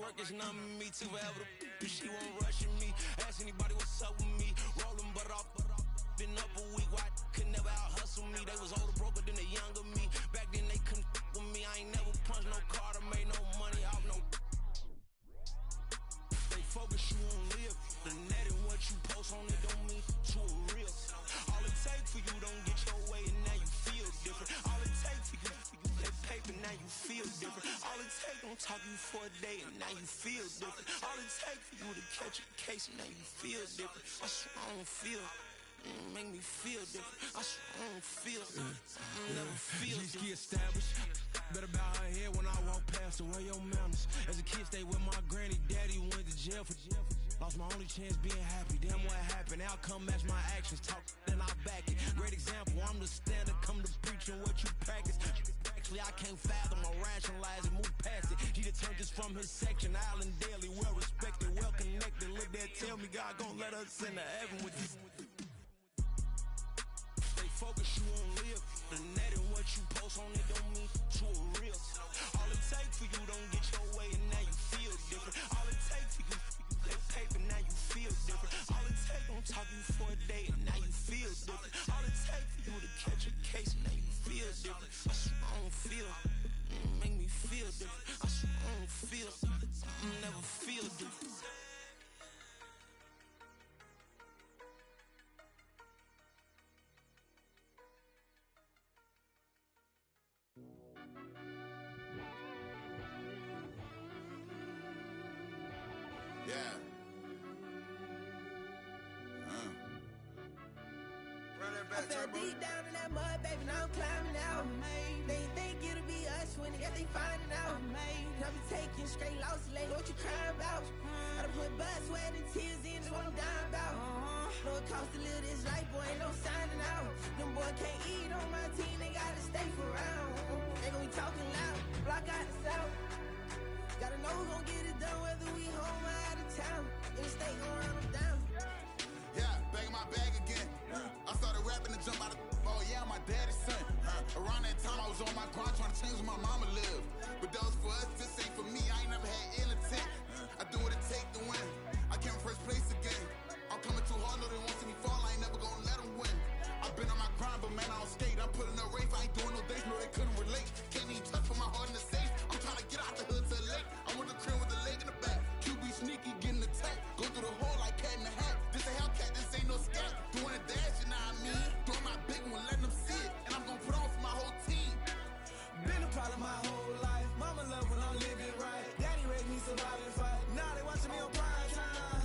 work is numbing me to forever. She won't rushing me. Ask anybody what's up with me. Rolling butt off. Been up a week, why could never out hustle me? They was older, broker than the younger me. Back then they couldn't with me. I ain't never punched no card or made no money off no. They focus, you on live. The net and what you post on it don't mean to a real. All it take for you don't get your way and now you feel different. All it take for you that paper, now you feel different. All it take don't talk you for a day and now you feel different. All it take for you to catch a case and now you feel different. I swear I don't feel. Make me feel different. I swear I don't feel. I never feel different. G-ski established. Better bow her head when I walk past her. Where your manners? As a kid, stayed with my granny. Daddy went to jail for lost my only chance being happy. Damn, what happened? Outcome match my actions. Talk, then I back it. Great example. I'm the standard. Come to preaching what you practice. Actually, I can't fathom or rationalize and move past it. He determined from his section. Island daily, well respected, well connected. Look there, tell me God gon' let us into heaven with this. Focus, you on live. The net and what you post on it don't mean to a real. All it take for you don't get your way and now you feel different. All it take for you that paper, now you feel different. All it take don't talk you for a day and now you feel different. All it take for you to catch a case and now you feel different. I swear I don't feel. Make me feel different. I swear I don't feel. I never feel different. Yeah. I fell deep down in that mud, baby, now I'm climbing out. They think it'll be us when they got they finding out. I be taking straight losses, lady, what you crying about? I done put blood, sweat, and tears in, that's what I'm dying about. Know it cost to live this life, boy, ain't no signing out. Them boy can't eat on my team, they gotta stay for round. They gon' be talking loud, block out the south. Gotta know who gon' get it done, whether we home or out of town. In the state gon' run them down. Yeah, back in my bag again. I started rapping and jump out of, oh yeah, my daddy's son. Around that time I was on my grind trying to change where my mama lived. But that was for us, this ain't for me, I ain't never had ill intent. I do what it take to win. I came first place again. I'm coming too hard, no they won't see me fall, I ain't never gonna let them win. I've been on my grind, but man I don't skate. I'm putting up race, I ain't doing no days, no they couldn't relate. Can't even touch for my heart in the safe. I'm trying to get out the hood to the lake. I'm with the crib with the leg in the back. QB sneaky, getting attacked. Go through the hole like cat in the hat. This a Hellcat, this ain't no scat. Doing a dash, you know what I mean? Doing my big one, letting them see it. And I'm gonna put on for my whole team. Been a problem my whole life. Mama love when I'm living right. Daddy raised me survive and fight. Now they watching me on prime time.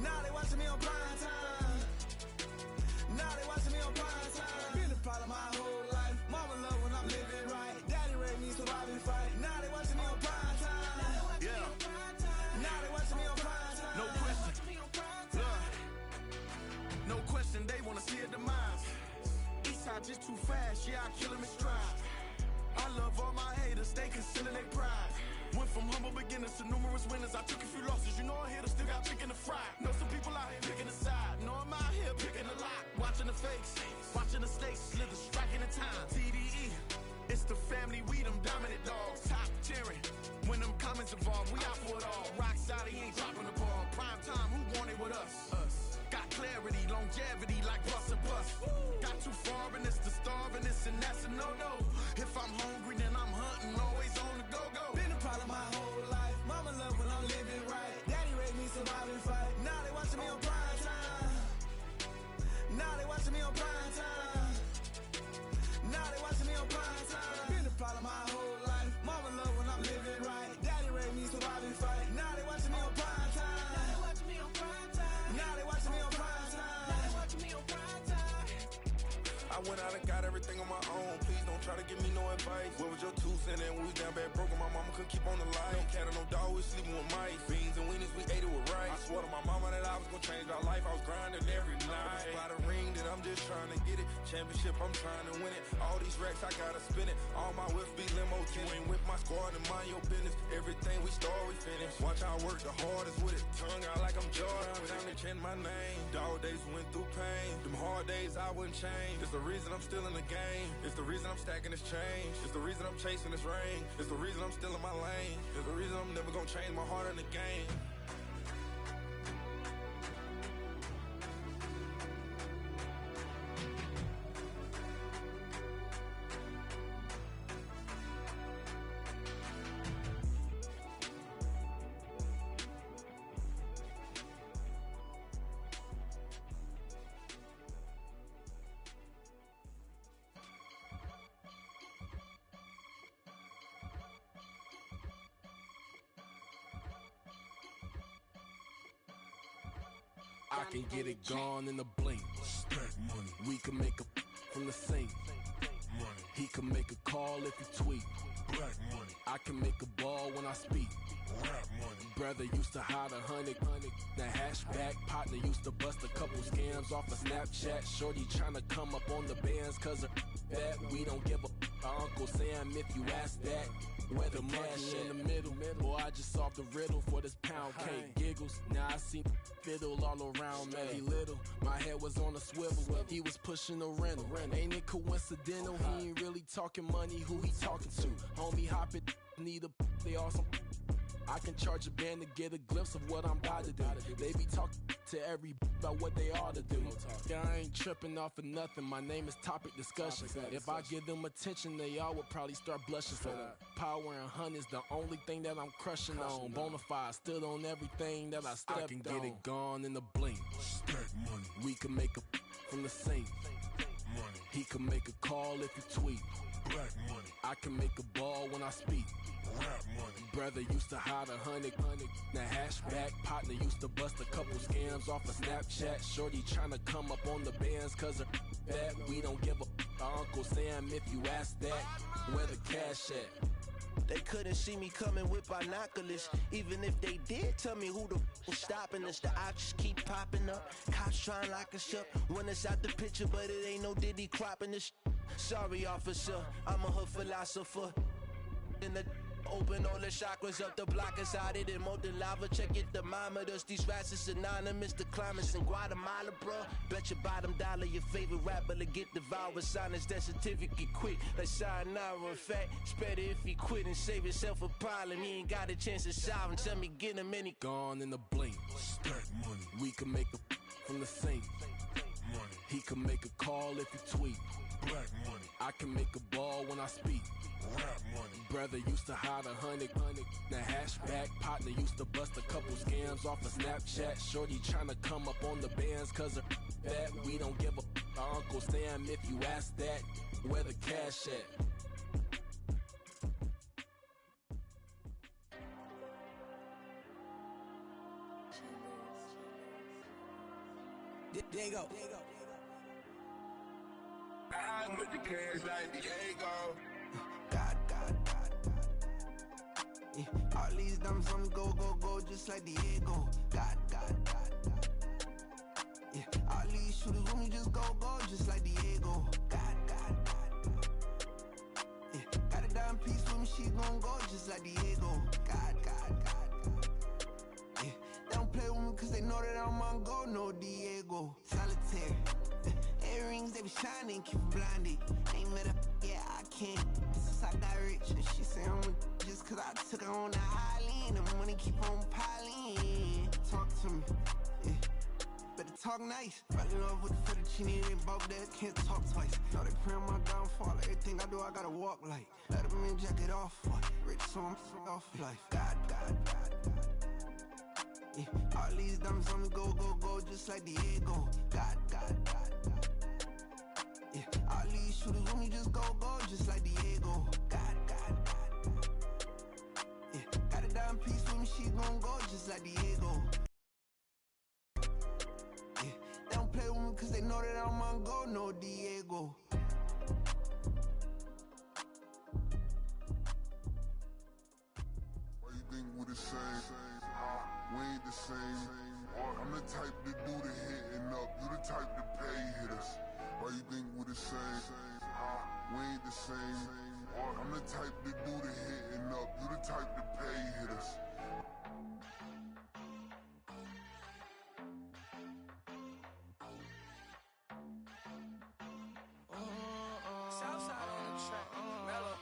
Now they watching me on prime time. Now they watching me on prime time. Been a problem my whole life. Mama love when I'm living right. Daddy raised me survive and fight. Now they watching me on prime time. Yeah. Now they watching me on prime time. No question. Look. No question, they wanna see a demise. Eastside just too fast, yeah, I kill him in stride. I love all my haters, they consider they pride. Went from humble beginners to numerous winners. I took a few losses, you know I hit her, still got chicken to fry. Know some people out here picking a side. Know I'm out here picking a lot. Watching the fakes, watching the stakes, slither, striking the time. TDE, it's the family, we them dominant dogs. Top tiering, when them comments involved, we out for it all. Rock solid, he ain't dropping the ball. Prime time, who want it with us? Us. Got clarity, longevity, like bus and bus. Got too far in this to starve in this, and that's a no-no. If I'm hungry, then I'm hunting, always on the go-go. Been a problem my whole life. Mama love when I'm living right. Daddy raised me survive and fight. Now they watching me on prime time. Now they watching me on prime time. Now they watching me on prime time. Been a problem my whole life. Mama love when I'm living right. Daddy raised me survive and fight. Now they watching me on prime time. Now they watching me on prime time. Now they watching me on prime time. Now they watching me on prime time. I went out and got everything on my own. Please don't try to give me no advice. What was your 2 cents and we was down bad broke and my mama couldn't keep on the light. No cat or no dog, we sleeping with mice. Beans and weenies, we ate it with rice. I swore to my mama that I was gonna change our life. I was grinding every night. By the ring that I'm just trying to get it. Championship, I'm trying to win it. All these racks, I gotta spin it. All my whips be limo. You ain't with my squad and mind your business. Everything we start, we finish. Watch how I work the hardest with it. Tongue out like I'm Jordan. Time to change my name. Dog days went through pain. Them hard days I wouldn't change. It's the reason I'm still in the game. It's the reason I'm stacking this chain. change. It's the reason I'm chasing this ring. It's the reason I'm still in my lane. It's the reason I'm never gonna change my heart in the game. I can get it gone in a blink. Stack money. We can make a from the sink. Money. He can make a call if he tweet. Black money. I can make a ball when I speak. Rap money. Brother used to hide 100. The hatchback partner used to bust a couple scams off of Snapchat. Shorty tryna come up on the bands cause of that. We don't give a Uncle Sam if you ask that. Where the cash in the middle. Boy, I just solved the riddle for this pound cake. Giggles, now I see fiddle all around me. He little, my head was on a swivel. He was pushing a rental. Ain't it coincidental? He ain't really talking money. Who he talking to? Homie, hop it, need a they awesome. I can charge a band to get a glimpse of what I'm about to do. They be talking to every about what they ought to do. Yeah, I ain't tripping off of nothing. My name is Topic Discussion. If I give them attention, they all would probably start blushing. So power and hunt is the only thing that I'm crushing on. Bonafide stood on everything that I stepped on. I can get it gone in a blink. Stack money. We can make a from the sink. Money. He can make a call if he tweet. Black money. I can make a ball when I speak. Rap money. Brother used to hide 100. The hatchback partner used to bust a couple scams off of Snapchat. Shorty tryna come up on the bands cause of that. We don't give a Uncle Sam if you ask that. Where the cash at? They couldn't see me coming with binoculars. Even if they did, tell me who the was stopping us. The options keep popping up. Cops trying to lock us up. When it's out the picture, but it ain't no Diddy cropping this. Sorry, officer, I'm a hood philosopher. In the open all the chakras up the block inside it and molten lava. Check your thermometers. These rats is anonymous. The climates in Guatemala, bro. Bet your bottom dollar your favorite rapper to get devoured. Sign his death certificate quick. Like sayonara. In fact, it's better if he quit and save himself a problem. He ain't got a chance to solve him. Tell me get him any gone in a blink. Stack money. We can make a from the sink. Money. He can make a call if he tweet. Black money. I can make a ball when I speak. Rap money. Brother used to hide 100. The hatchback partner used to bust a couple scams off of Snapchat. Shorty tryna come up on the bands cause of that. We don't give a Uncle Sam if you ask that. Where the cash at? There you go. I'm with the cash like Diego. God. Yeah, all these dumps on me go, just like Diego. God. Yeah, all these shooters with me just go, just like Diego. God. Yeah, got a dime piece with me, she gon' go just like Diego. God. Yeah, they don't play with me cause they know that I'm on go, no Diego. Solitaire. Earrings, they be shining, keep them blinded. Ain't met up, yeah, I can't. Since I got rich, and she say I'm a just cause I took her on the island. The money keep on piling. Talk to me, yeah. Better talk nice. Fell in love with the fettuccine, they both dead, can't talk twice. Know they pray on my downfall, everything I do, I gotta walk like. Let them in, jacket off, rich, so I'm off life. God. Yeah, all these diamonds on me go, just like Diego. God. Yeah, all these shooters with me just go, just like Diego. God. Yeah, got a dime piece with me, she gon' go just like Diego. Yeah, they don't play with me cause they know that I'm on go, no Diego. Why you think we the same? We ain't the same. I'm the type to do the hitting up. You the type to pay hitters. Why you think we the same? We ain't the same. I'm the type to do the hitting up. You the type to pay hitters. Southside on the track. Mellow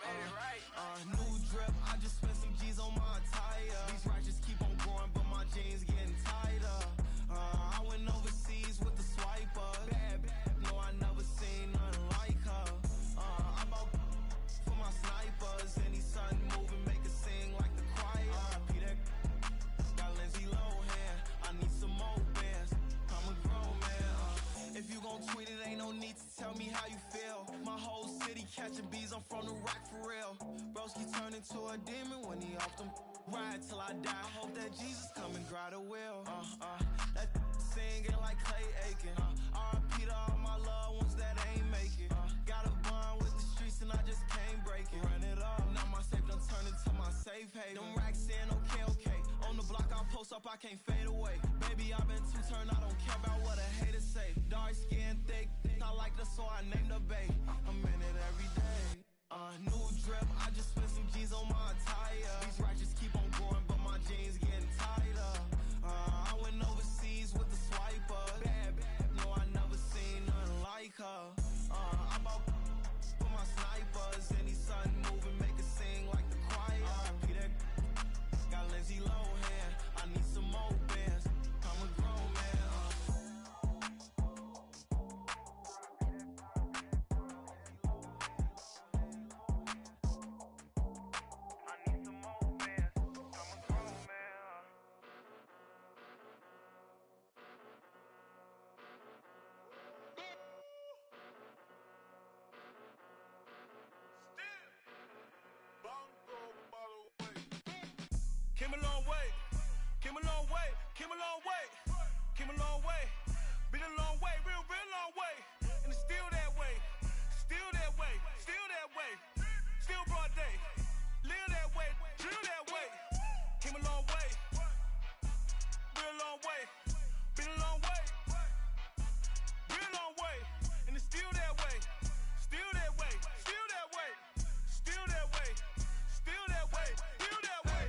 into a demon when he off them. Ride till I die. Hope that Jesus come and grab the wheel. That singing like Clay Aiken. R.I.P. to all my loved ones that ain't make it. Got a bond with the streets and I just can't break it. Run it up. Now my safe done turned into my safe haven. Them racks in, okay. On the block I post up, I can't fade away. Baby, I've been too turned, I don't care about what a hater say. Dark skin, thick, I like the so I named the babe. I'm in it every day. New drip, I just spent some G's on my attire. These righteous keep on going, but my jeans getting tighter. I went overseas with the swiper. Bad, no, I never seen nothing like her. I bought for my snipers. Any sudden moving, make it sing like the choir. Peter got Lindsay Lohan. I need some more bands. I'm a grown man. Came a long way, came a long way, came a long way, came a long way, been a long way, real long way, and it's still that way, still that way, still that way, still broad day, live that way, drill that way, came a long way, real long way, been a long way, real long way, and it's still that way, still that way, still that way, still that way, still that way, still that way.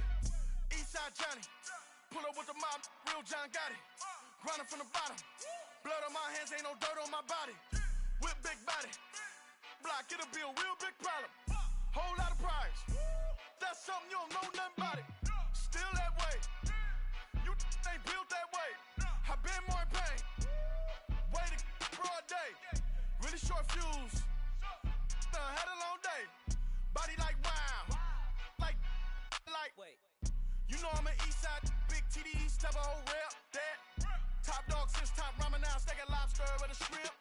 Eastside Johnny, pull up with the mob, real John Gotti. Grinding from the bottom, blood on my hands, ain't no dirt on my body. With big body, block, get a bill, real big problem. Whole lot of prize, that's something you don't know nothing about it. Still that way, you ain't built that way. I been more in pain, way to broad day. Really short fuse, had a long day. Body like wow, like. Wait. You know I'm an Eastside, big TDE, step a whole rep, that. Top dog since top ramen now, steak and lobster with a shrimp,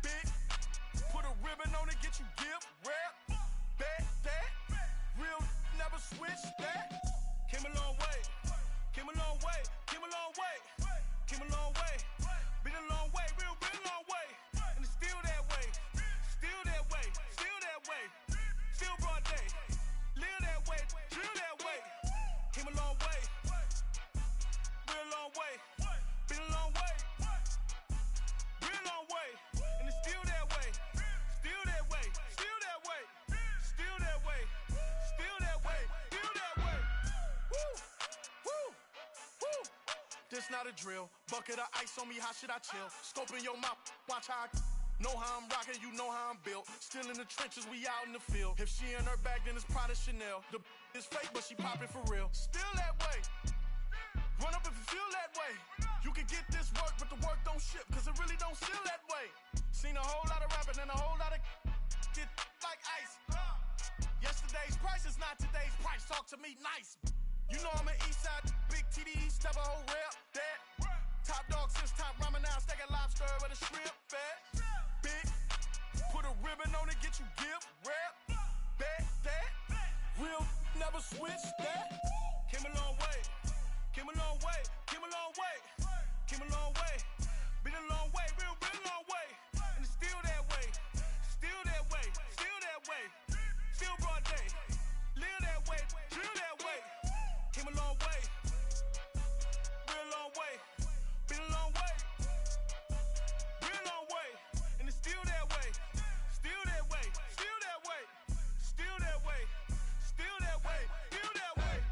Big, put a ribbon on it, get you give, rep, bet, that. Real, never switch, that. Came a long way, came a long way, came a long way, came a long way. Been a long way, real long way, and it's still that way, still that way, still that way, still broad day. Live that way, drill that way. Came a long way, real long way, been a long way, real long way, and it's still that way, still that way, still that way, still that way, still that way, still that way. Woo, woo, woo. This not a drill, bucket of ice on me, how should I chill? Scope in your mouth, watch how I know how I'm rocking, you know how I'm built. Still in the trenches, we out in the field. If she in her bag, then it's Prada Chanel. The is fake, but she poppin' for real. Still that way. Run up if you feel that way. You can get this work, but the work don't ship, cause it really don't feel that way. Seen a whole lot of rapping and a whole lot of get like ice. Yesterday's price is not today's price. Talk to me nice. You know I'm an Eastside, big TDE, step a whole rep, that. Top dog since top ramen now, steak and lobster with a shrimp, fat. Big, put a ribbon on it, get you give, rep, bet, that. Real, never switch, that. Came a long way, came a long way, came a long way, came a long way. Been a long way, real long way, and it's still that way, still that way, still that way, still broad day. Live that way, drill that way. Came a long way, real long way. Been a long way, real long way, and it's still that way, still that way, still that way, still that way, still that way, still that way.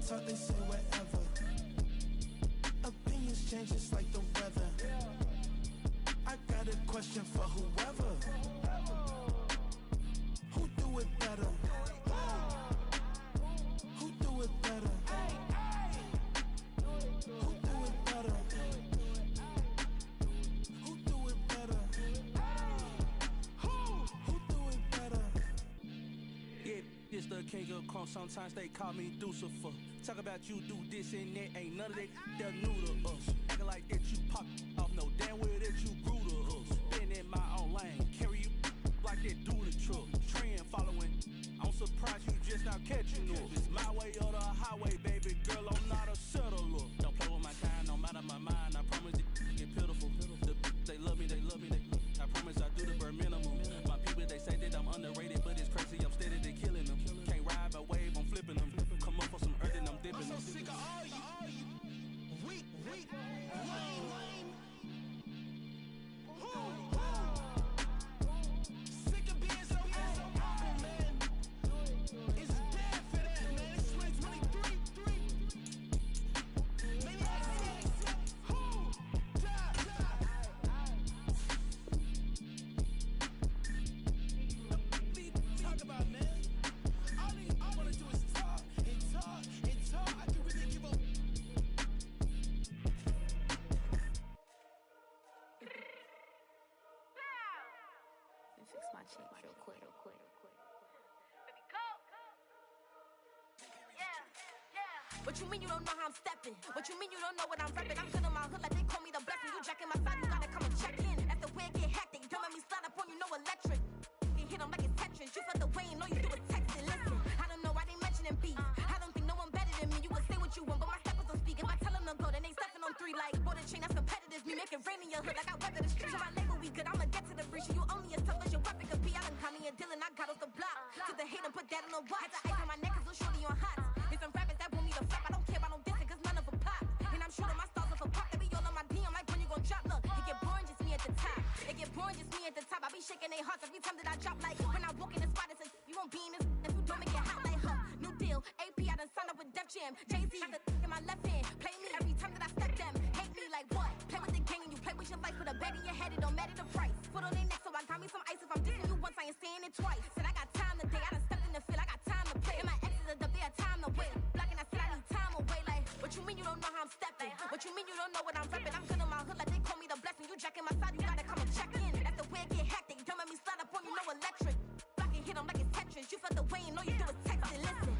talk, they say whatever. Opinions change just like the weather. I got a question for whoever. Who do it better? Who do it better? Who do it better? Who do it better? Who do it better? Yeah, this the king of crunk. Sometimes they call me Lucifer. Talk about you do this and that. Ain't none of that. They're new to us. Acting like that you pop off. No damn well that you grew to us. Been in my own lane. Carry you like that do the truck. Trend following. I'm surprised you just not catching up. It's my way or the highway, baby girl. I'm not a settler. Don't play with my kind. I'm out of my mind. I promise it get pitiful. They love me, they love me, they love me. I promise I do the bare minimum. My people, they say that I'm underrated, but it's crazy. I'm steady, they killing them. Can't ride my wave, I'm flipping them. Come up for some earth and I'm dipping them. I'm so sick of all you weak, lame. Sick of being so awful, man. It's bad for that, man. It's 2023. Maniacs, talk about, man. All I wanna do is talk and talk and talk. I can really give up. Fix my cheek real quick. Baby, go. Yeah. What you mean you don't know how I'm stepping? What you mean you don't know what I'm repping? I'm good in my hood like they call me the blessing. You jacking my side, you gotta come and check in. That's the way it get hectic. Don't make me slide up on you, no electric. You hit 'em like it's Tetris. You felt the way and all you do is texting. Listen, I don't know why they mentioning beef. I don't think no one better than me. You would say what you want, but my steppers don't speak. If I tell them to go, then they stepping on 3 like border chain. That's competitive. Me make it rain in your hood like I weather the street. So my label we good. I'ma get to the breach. You only as tough as your weapon could be. I done caught me a deal and I got off the block. To the hate and put that on the watch. The ice on my neck is little shorty on hot. It's some rappers that want me to flop. I don't care about no dissing cause none of them pop. And I'm shooting my stars off a pop. They be all on my DM like when you gon' drop. Look, it get boring just me at the top. It get boring just me at the top. I be shaking their hearts every time that I drop. Like when I walk in the spot, it says you won't be in this if you don't make it hot like her. New deal, AP, I done signed up with Def Jam. Jay-Z, got the in my left hand. Play me every time that I step them. Hate me like what? Play with the gang and you play with your life. Put a bet in your head, it don't matter the price. Put on their neck, so I got me some ice. If I'm dissing you once, I ain't saying it twice. Said I got time today, I done stepped in the field, I got time to play. And my exes are up, they had time to wait. Blocking, I said I need time away. Like, what you mean you don't know how I'm stepping? What you mean you don't know what I'm repping? I'm good in my hood like they call me the blessing. You jacking my side, you gotta come and check in. That's the way it get hectic. Don't make me slide up on you, no electric. Blocking, hit 'em like it's Tetris. You felt the way and all you do is text and listen.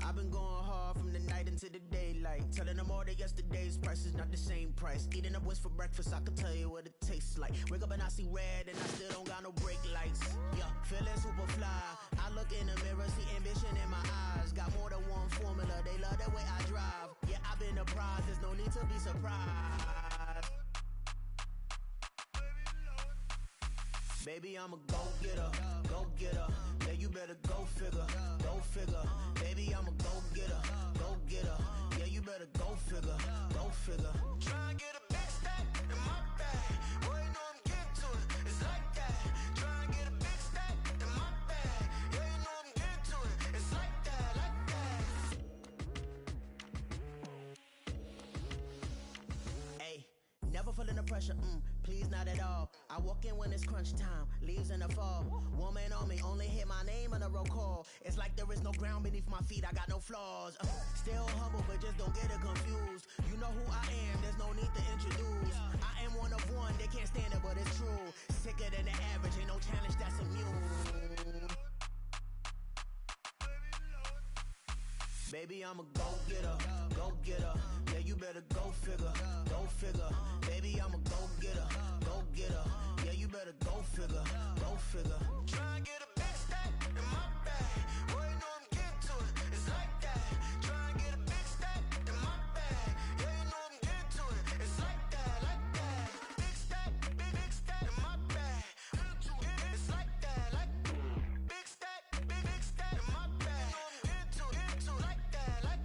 I've been going hard from the night into the daylight. Telling them all that yesterday's price is not the same price. Eating up what's for breakfast, I can tell you what it tastes like. Wake up and I see red and I still don't got no brake lights. Yeah, feeling super fly. I look in the mirror, see ambition in my eyes. Got more than one formula, they love the way I drive. Yeah, I've been a prize, there's no need to be surprised. Baby, I'm a go-getter, go-getter. Yeah, you better go figure, go figure. Baby, I'm a go-getter, go-getter. Yeah, you better go figure, go figure. Try and get a big stack in my bag. Boy, you know I'm getting to it. It's like that. Try and get a big stack in my bag. Yeah, you know I'm getting to it. It's like that, like that. Hey, never feeling the pressure, please not at all. I walk in when it's crunch time, leaves in the fall. Woman on me, only hit my name on a roll call. It's like there is no ground beneath my feet, I got no flaws. Still humble, but just don't get it confused. You know who I am, there's no need to introduce. I am one of one, they can't stand it, but it's true. Sicker than the average, ain't no challenge that's immune. Baby, I'm a go-getter, go-getter. Yeah, you better go figure, go figure. Baby, I'm a go-getter, go-getter. Yeah, you better go figure, go figure. Try and get a big stack in my bag. Boy, you know I'm getting to it. It's like that. Try and get a big stack in my bag. Yeah, you know I'm getting to it. It's like that, like that. Big stack in my bag. It's like that, like big stack in my bag. You know I'm getting to it, like that, like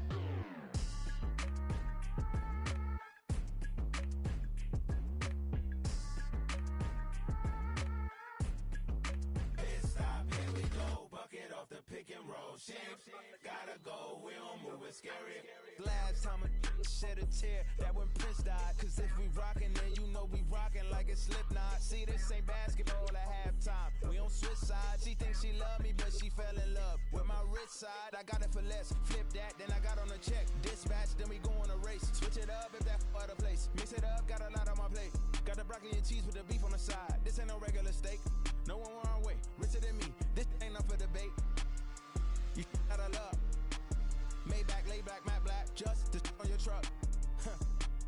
shit. Gotta go, we don't move, it's scary. Last time a shed a tear, that when Prince died. Cause if we rockin', then you know we rockin' like a Slipknot. See, this ain't basketball at halftime. We on switch sides. She thinks she love me, but she fell in love with my rich side. I got it for less. Flip that, then I got on a check. Dispatch, then we go on a race. Switch it up if that other place. Mix it up, got a lot on my plate. Got the broccoli and cheese with the beef on the side. This ain't no regular steak. No one wrong way. Richer than me. This ain't up for debate. You out of luck. Maybach, lay back, matte black, just to on your truck.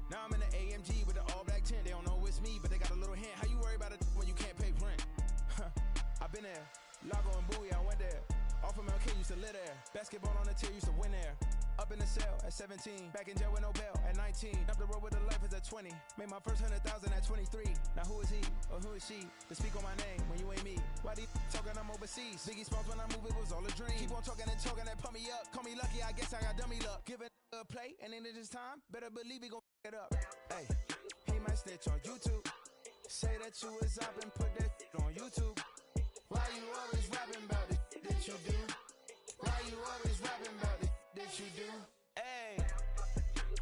Now I'm in the AMG with the all black tint. They don't know it's me, but they got a little hint. How you worry about it when you can't pay rent? I've been there. Lago and Bowie, I went there. Off of MLK, used to live there. Basketball on the tier, used to win there. Up in the cell at 17. Back in jail with no bail at 19. Up the road with the life is at 20. Made my first 100,000 at 23. Now who is he or who is she to speak on my name when you ain't me? Why they talking I'm overseas? Biggie Smalls when I move, it was all a dream. Keep on talking and talking and pump me up. Call me lucky, I guess I got dummy luck. Give it a play and then it is time. Better believe we gon' it up. Hey, he might snitch on YouTube. Say that you was up and put that on YouTube. Why you always rapping about it that you do? Why you always rapping about it that you do? Hey,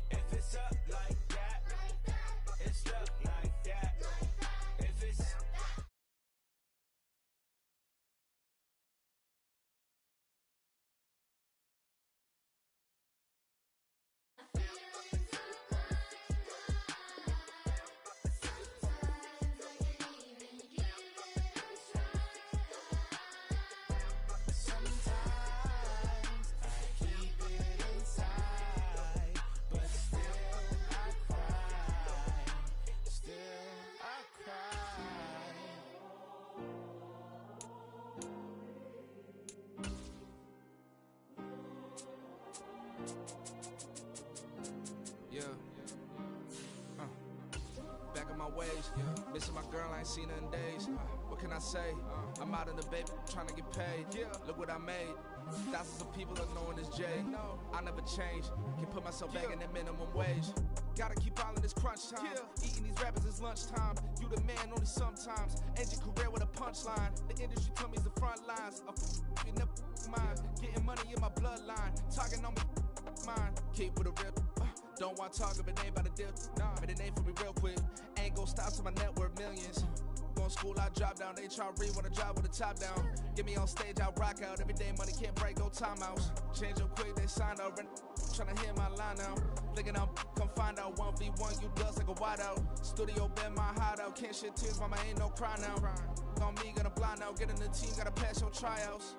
if it's up like that, it's up like that. If it's back in my ways, missing my girl, I ain't seen her in days. What can I say? I'm out in the baby, trying to get paid. Look what I made. Thousands of people are knowing this Jay. I never change. Can put myself back in that minimum wage. Gotta keep all in this crunch time. Eating these rappers is lunchtime. You the man only sometimes. End your career with a punchline. The industry told me it's the front lines. You never mind. Getting money in my bloodline. Talking on me, mine. Keep with a real. Don't want to talk if it ain't about a deal. But it ain't for me real quick. Ain't gon' stop till my net worth millions. Going school, I drop down. They try to read when I drive with the top down. Get me on stage, I rock out. Every day money can't break, no timeouts. Change up quick, they signed up. Tryna hear my line now. Thinking I'm come find out 1v1, you dust like a wideout. Studio been my hideout. Can't shed tears, mama ain't no cry now. On me, gonna blind out. Get in the team, gotta pass your tryouts.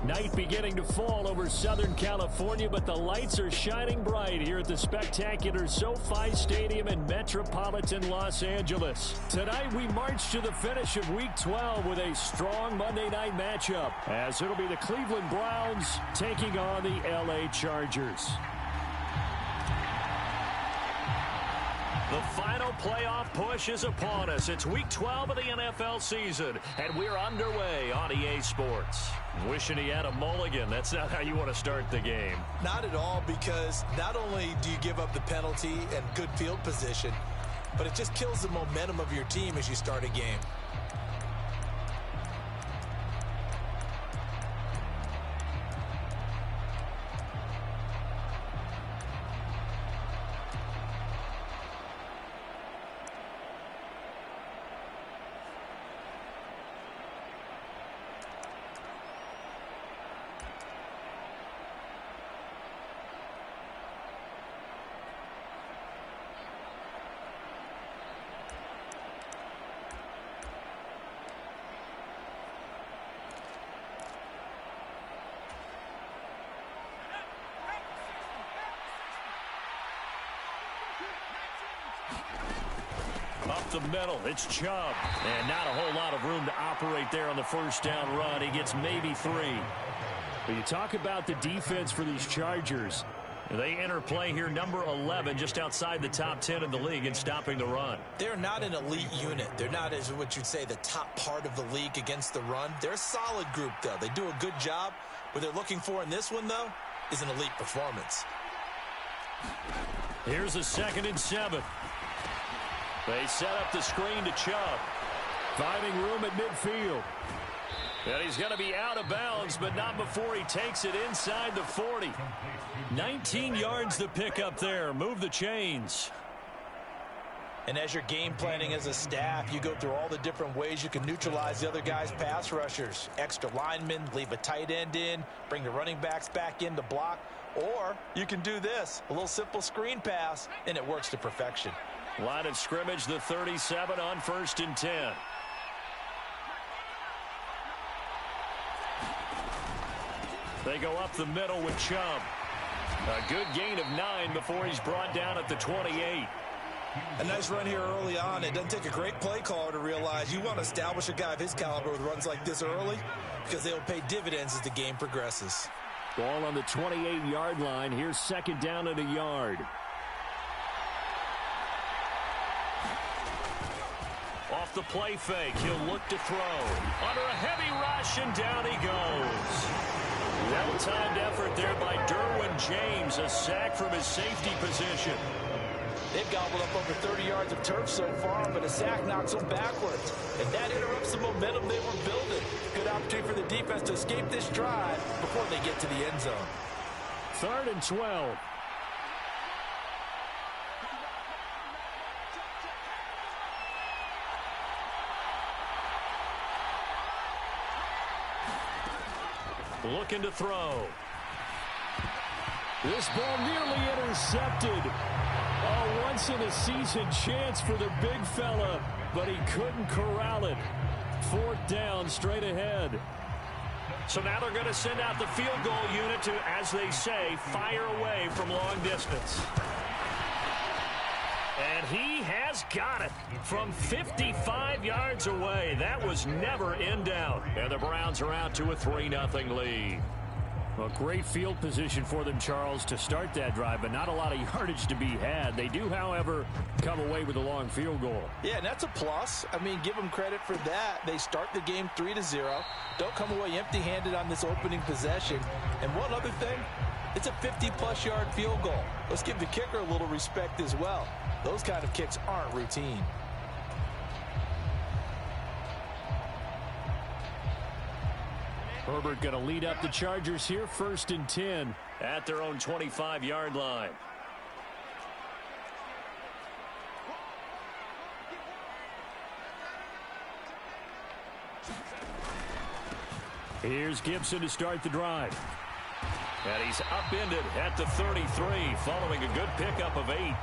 Night beginning to fall over Southern California, but the lights are shining bright here at the spectacular SoFi Stadium in metropolitan Los Angeles. Tonight we march to the finish of Week 12 with a strong Monday night matchup, as it'll be the Cleveland Browns taking on the LA Chargers. The final playoff push is upon us. It's Week 12 of the NFL season, and we're underway on EA Sports. Wishing he had a mulligan. That's not how you want to start the game. Not at all, because not only do you give up the penalty and good field position, but it just kills the momentum of your team as you start a game. Up the middle, it's Chubb. And not a whole lot of room to operate there on the first down run. He gets maybe 3. But you talk about the defense for these Chargers. They enter play here, number 11, just outside the top 10 in the league in stopping the run. They're not an elite unit. They're not, as what you'd say, the top part of the league against the run. They're a solid group, though. They do a good job. What they're looking for in this one, though, is an elite performance. Here's a 2nd and 7. They set up the screen to Chubb. Finding room at midfield. And he's going to be out of bounds, but not before he takes it inside the 40. 19 yards the pickup there. Move the chains. And as you're game planning as a staff, you go through all the different ways you can neutralize the other guy's pass rushers. Extra linemen, leave a tight end in, bring the running backs back in to block. Or you can do this, a little simple screen pass, and it works to perfection. Line of scrimmage, the 37 on 1st and 10. They go up the middle with Chubb. A good gain of 9 before he's brought down at the 28. A nice run here early on. It doesn't take a great play caller to realize you want to establish a guy of his caliber with runs like this early because they'll pay dividends as the game progresses. Ball on the 28-yard line. Here's 2nd down and a yard. Off the play fake, he'll look to throw. Under a heavy rush, and down he goes. Well-timed effort there by Derwin James. A sack from his safety position. They've gobbled up over 30 yards of turf so far, but a sack knocks them backwards. And that interrupts the momentum they were building. Good opportunity for the defense to escape this drive before they get to the end zone. 3rd and 12. Looking to throw. This ball nearly intercepted. A once-in-a-season chance for the big fella, but he couldn't corral it. 4th down, straight ahead. So now they're going to send out the field goal unit to, as they say, fire away from long distance. And he has got it from 55 yards away. That was never in doubt. And the Browns are out to a 3-0 lead. A great field position for them, Charles, to start that drive, but not a lot of yardage to be had. They do, however, come away with a long field goal. Yeah, and that's a plus. I mean, give them credit for that. They start the game 3-0. Don't come away empty-handed on this opening possession. And one other thing, it's a 50-plus yard field goal. Let's give the kicker a little respect as well. Those kind of kicks aren't routine. Herbert going to lead up the Chargers here, 1st and 10 at their own 25-yard line. Here's Gibson to start the drive. And he's upended at the 33 following a good pickup of 8.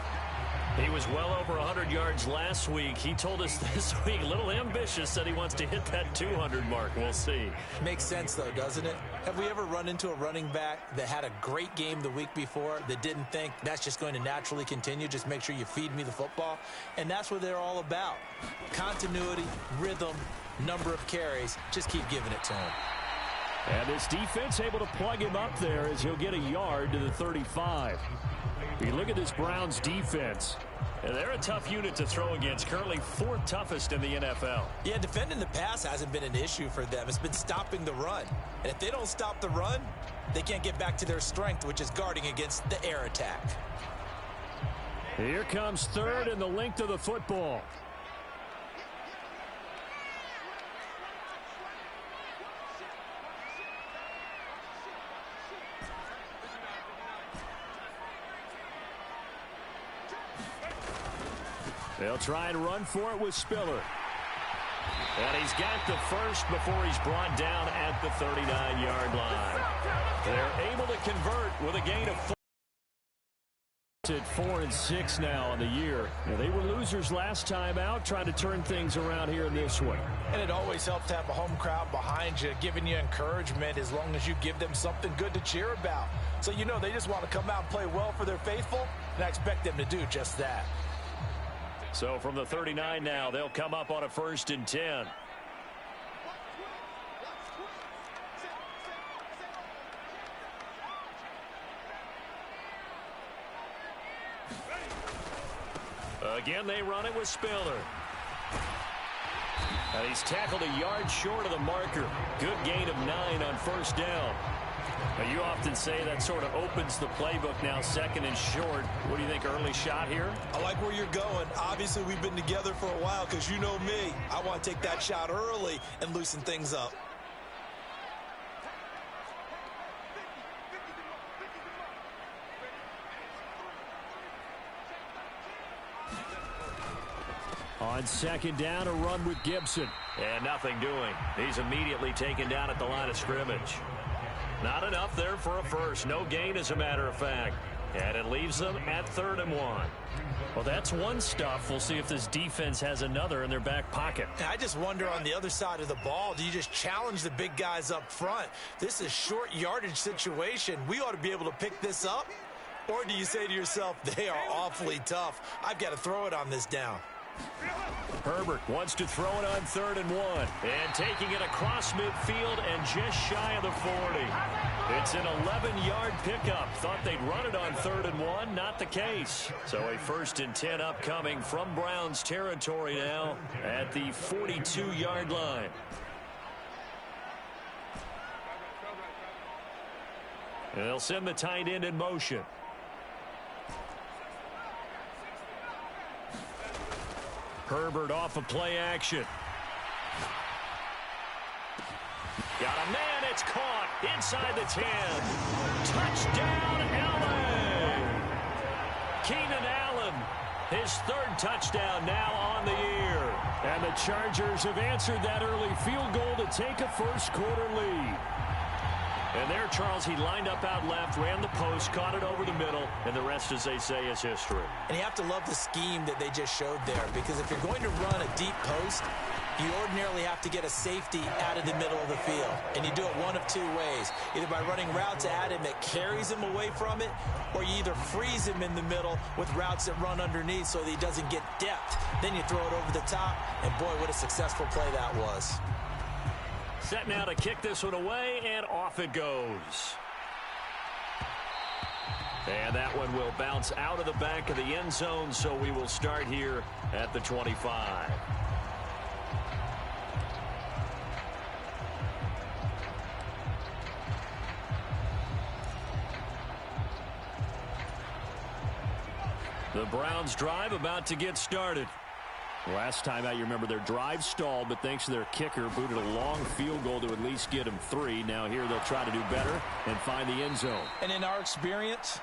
He was well over 100 yards last week. He told us this week, a little ambitious, that he wants to hit that 200 mark. We'll see. Makes sense, though, doesn't it? Have we ever run into a running back that had a great game the week before that didn't think that's just going to naturally continue? Just make sure you feed me the football. And that's what they're all about. Continuity, rhythm, number of carries. Just keep giving it to him. And this defense able to plug him up there as he'll get a yard to the 35. You look at this Browns defense. They're a tough unit to throw against. Currently 4th toughest in the NFL. Yeah, defending the pass hasn't been an issue for them. It's been stopping the run. And if they don't stop the run, they can't get back to their strength, which is guarding against the air attack. Here comes 3rd and the length of the football. They'll try and run for it with Spiller. And he's got the first before he's brought down at the 39-yard line. They're able to convert with a gain of 4. At 4-6 now on the year. They were losers last time out, trying to turn things around here in this one. And it always helps to have a home crowd behind you, giving you encouragement as long as you give them something good to cheer about. So you know they just want to come out and play well for their faithful, and I expect them to do just that. So from the 39 now, they'll come up on a 1st and 10. Again, they run it with Spiller. And he's tackled a yard short of the marker. Good gain of 9 on 1st down. Well, you often say that sort of opens the playbook now, second and short. What do you think, early shot here? I like where you're going. Obviously, we've been together for a while because you know me. I want to take that shot early and loosen things up. On second down, a run with Gibson. And nothing doing. He's immediately taken down at the line of scrimmage. Not enough there for a first. No gain, as a matter of fact. And it leaves them at 3rd and 1. Well, that's one stuff. We'll see if this defense has another in their back pocket. I just wonder on the other side of the ball, do you just challenge the big guys up front? This is short yardage situation. We ought to be able to pick this up. Or do you say to yourself, they are awfully tough. I've got to throw it on this down. Herbert wants to throw it on 3rd and 1. And taking it across midfield and just shy of the 40. It's an 11-yard pickup. Thought they'd run it on 3rd and 1. Not the case. So a 1st and 10 upcoming from Browns territory now at the 42-yard line. And they'll send the tight end in motion. Herbert off of play action. Got a man, it's caught inside the 10. Touchdown, LA! Keenan Allen, his 3rd touchdown now on the year. And the Chargers have answered that early field goal to take a first-quarter lead. And there, Charles, he lined up out left, ran the post, caught it over the middle, and the rest, as they say, is history. And you have to love the scheme that they just showed there, because if you're going to run a deep post, you ordinarily have to get a safety out of the middle of the field. And you do it one of two ways, either by running routes at him that carries him away from it, or you either freeze him in the middle with routes that run underneath so that he doesn't get depth. Then you throw it over the top, and boy, what a successful play that was. Set now to kick this one away, and off it goes. And that one will bounce out of the back of the end zone, so we will start here at the 25. The Browns drive about to get started. Last time out, you remember their drive stalled, but thanks to their kicker, booted a long field goal to at least get them 3. Now here they'll try to do better and find the end zone. And in our experience,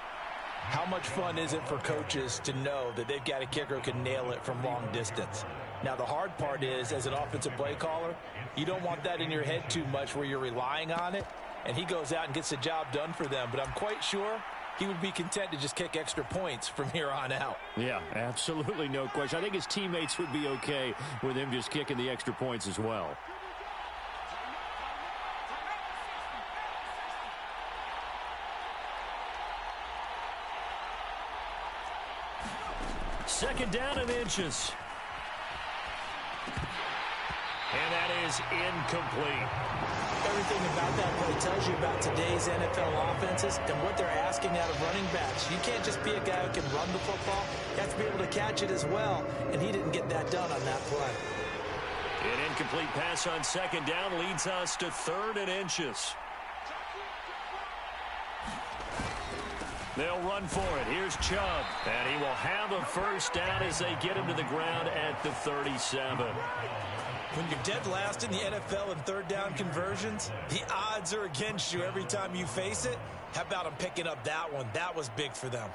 how much fun is it for coaches to know that they've got a kicker who can nail it from long distance? Now, the hard part is, as an offensive play caller, you don't want that in your head too much where you're relying on it, and he goes out and gets the job done for them. But I'm quite sure he would be content to just kick extra points from here on out. Yeah, absolutely no question. I think his teammates would be okay with him just kicking the extra points as well. Second down and inches. And that is incomplete. Everything about that play tells you about today's NFL offenses and what they're asking out of running backs. You can't just be a guy who can run the football. You have to be able to catch it as well, and he didn't get that done on that play. An incomplete pass on second down leads us to 3rd and inches. They'll run for it. Here's Chubb, and he will have a first down as they get him to the ground at the 37. When you're dead last in the NFL in 3rd down conversions, the odds are against you every time you face it. How about them picking up that one? That was big for them.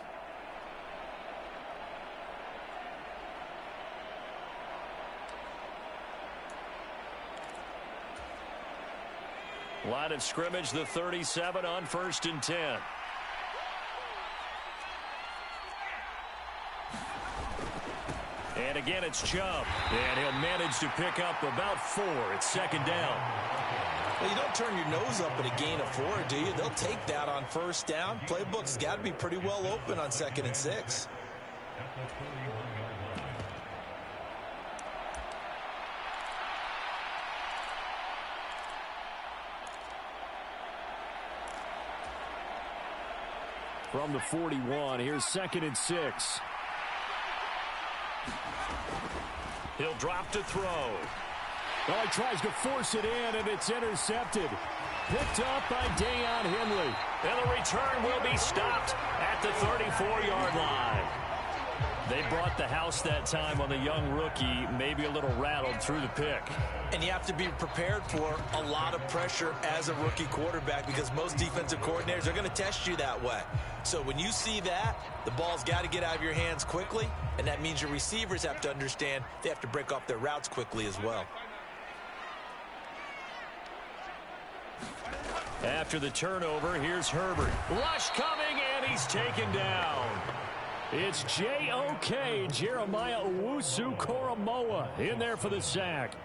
Line of scrimmage, the 37 on 1st and 10. And again, it's Chubb. And he'll manage to pick up about 4. It's second down. Well, you don't turn your nose up at a gain of 4, do you? They'll take that on first down. Playbook's got to be pretty well open on 2nd and 6. From the 41, here's 2nd and 6. He'll drop to throw. Well, he tries to force it in, and it's intercepted. picked off by Dayon Henley. And the return will be stopped at the 34-yard line. They brought the house that time on the young rookie, maybe a little rattled through the pick. And you have to be prepared for a lot of pressure as a rookie quarterback because most defensive coordinators are going to test you that way. So when you see that, the ball's got to get out of your hands quickly, and that means your receivers have to understand they have to break off their routes quickly as well. After the turnover, here's Herbert. Rush coming, and he's taken down. It's J.O.K. Jeremiah Owusu-Koramoah in there for the sack.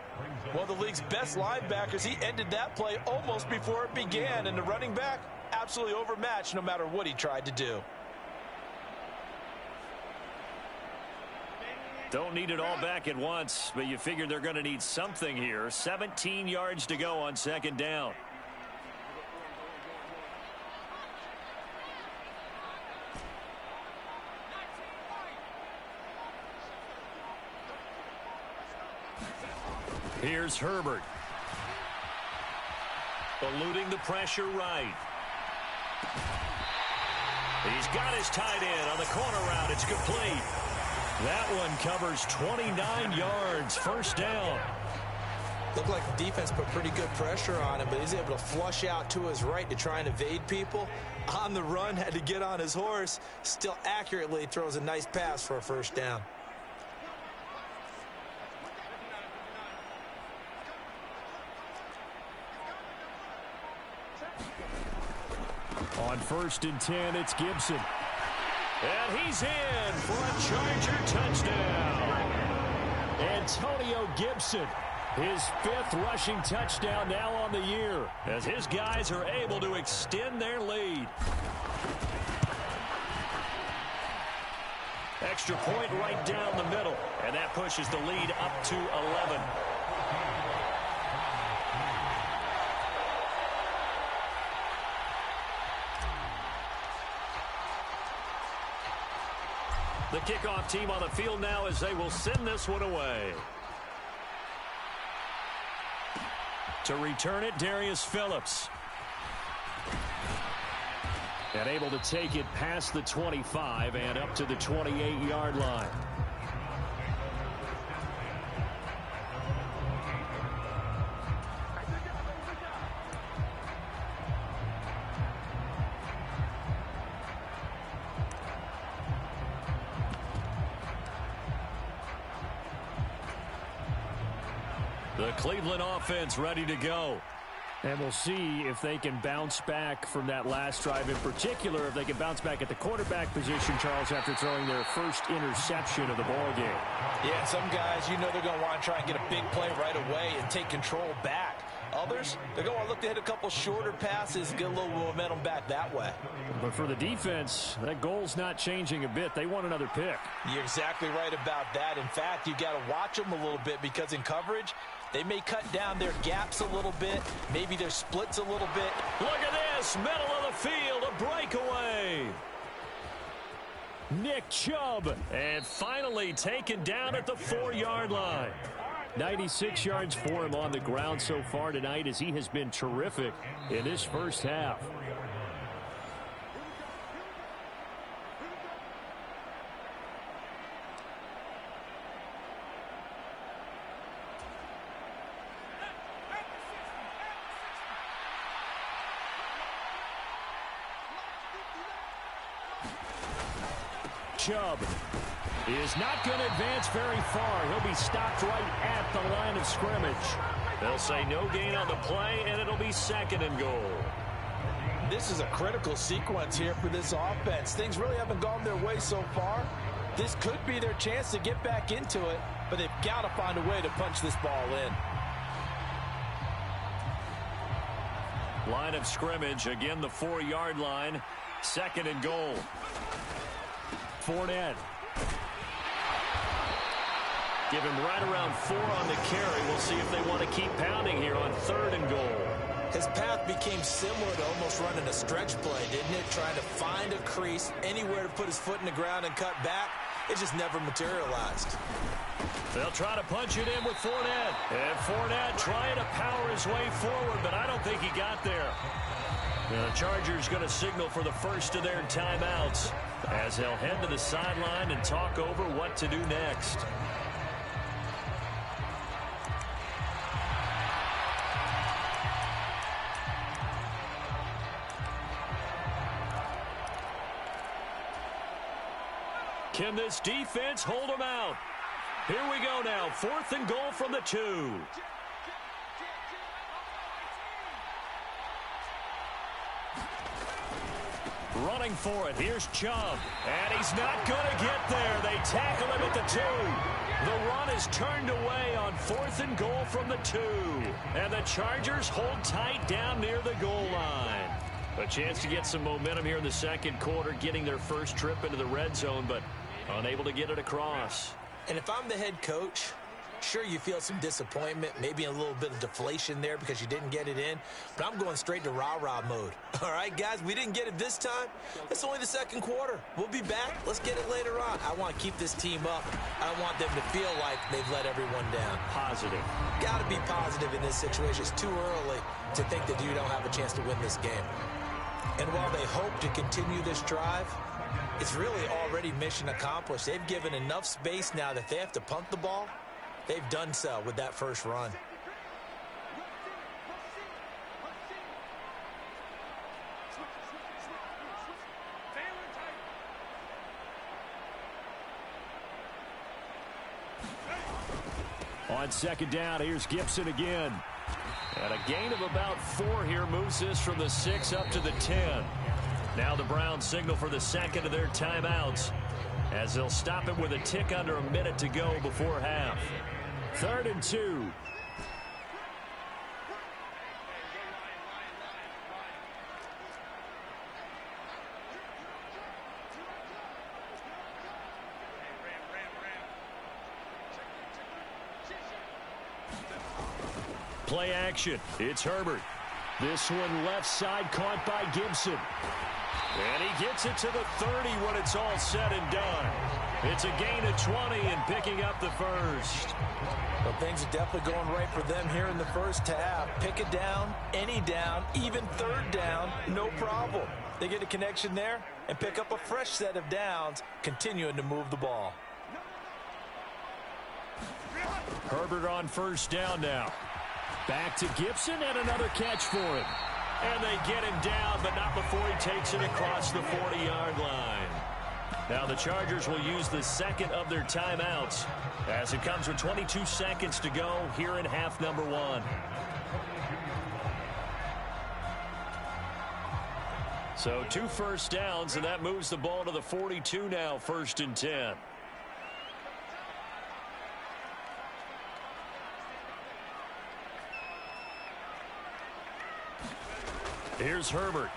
One of the league's best linebackers, he ended that play almost before it began, and the running back absolutely overmatched no matter what he tried to do. Don't need it all back at once, but you figure they're going to need something here. 17 yards to go on second down. Here's Herbert. Eluding the pressure right. He's got his tight end on the corner route. It's complete. That one covers 29 yards. First down. Looked like the defense put pretty good pressure on him, but he's able to flush out to his right to try and evade people. On the run, had to get on his horse. Still accurately throws a nice pass for a first down. On 1st and 10, it's Gibson. And he's in for a Charger touchdown. Antonio Gibson, his 5th rushing touchdown now on the year, as his guys are able to extend their lead. Extra point right down the middle, and that pushes the lead up to 11. The kickoff team on the field now as they will send this one away. To return it, Darius Phillips. And able to take it past the 25 and up to the 28-yard line. The Cleveland offense ready to go. And we'll see if they can bounce back from that last drive, in particular, if they can bounce back at the quarterback position, Charles, after throwing their first interception of the ball game. Yeah, some guys, you know they're going to want to try and get a big play right away and take control back. Others, they're going to look to hit a couple shorter passes and get a little momentum back that way. But for the defense, that goal's not changing a bit. They want another pick. You're exactly right about that. In fact, you got to watch them a little bit because in coverage, they may cut down their gaps a little bit, maybe their splits a little bit. Look at this, middle of the field, a breakaway. Nick Chubb, and finally taken down at the 4-yard line. 96 yards for him on the ground so far tonight, as he has been terrific in this first half. Chubb is not going to advance very far. He'll be stopped right at the line of scrimmage. They'll say no gain on the play, and it'll be 2nd and goal. This is a critical sequence here for this offense. Things really haven't gone their way so far. This could be their chance to get back into it, but they've got to find a way to punch this ball in. Line of scrimmage, again the 4-yard line. 2nd and goal. Fournette. Give him right around 4 on the carry. We'll see if they want to keep pounding here on 3rd and goal. His path became similar to almost running a stretch play, didn't it? Trying to find a crease, anywhere to put his foot in the ground and cut back. it just never materialized. They'll try to punch it in with Fournette. And Fournette trying to power his way forward, but I don't think he got there. The Chargers going to signal for the first of their timeouts as they'll head to the sideline and talk over what to do next. Can this defense hold them out? Here we go now. 4th and goal from the 2. Running for it. Here's Chubb. And he's not going to get there. They tackle him at the 2. The run is turned away on 4th and goal from the 2. And the Chargers hold tight down near the goal line. A chance to get some momentum here in the second quarter, getting their first trip into the red zone, but unable to get it across. And if I'm the head coach, sure, you feel some disappointment, maybe a little bit of deflation there because you didn't get it in, but I'm going straight to rah-rah mode. All right, guys, we didn't get it this time. It's only the second quarter. We'll be back. Let's get it later on. I want to keep this team up. I don't want them to feel like they've let everyone down. Positive. Got to be positive in this situation. It's too early to think that you don't have a chance to win this game. And while they hope to continue this drive, it's really already mission accomplished. They've given enough space now that they have to punt the ball. They've done so with that first run. On second down, here's Gibson again. And a gain of about 4 here moves this from the 6 up to the 10. Now the Browns signal for the second of their timeouts as they'll stop it with a tick under a minute to go before half. 3rd and 2. Play action. It's Herbert. This one left side caught by Gibson. And he gets it to the 30 when it's all said and done. It's a gain of 20 and picking up the first. Well, things are definitely going right for them here in the first half. Pick it down, any down, even 3rd down, no problem. They get a connection there and pick up a fresh set of downs, continuing to move the ball. Herbert on first down now. Back to Gibson and another catch for him. And they get him down, but not before he takes it across the 40-yard line. Now the Chargers will use the second of their timeouts as it comes with 22 seconds to go here in half number 1. So 2 first downs, and that moves the ball to the 42 now, 1st and 10. Here's Herbert.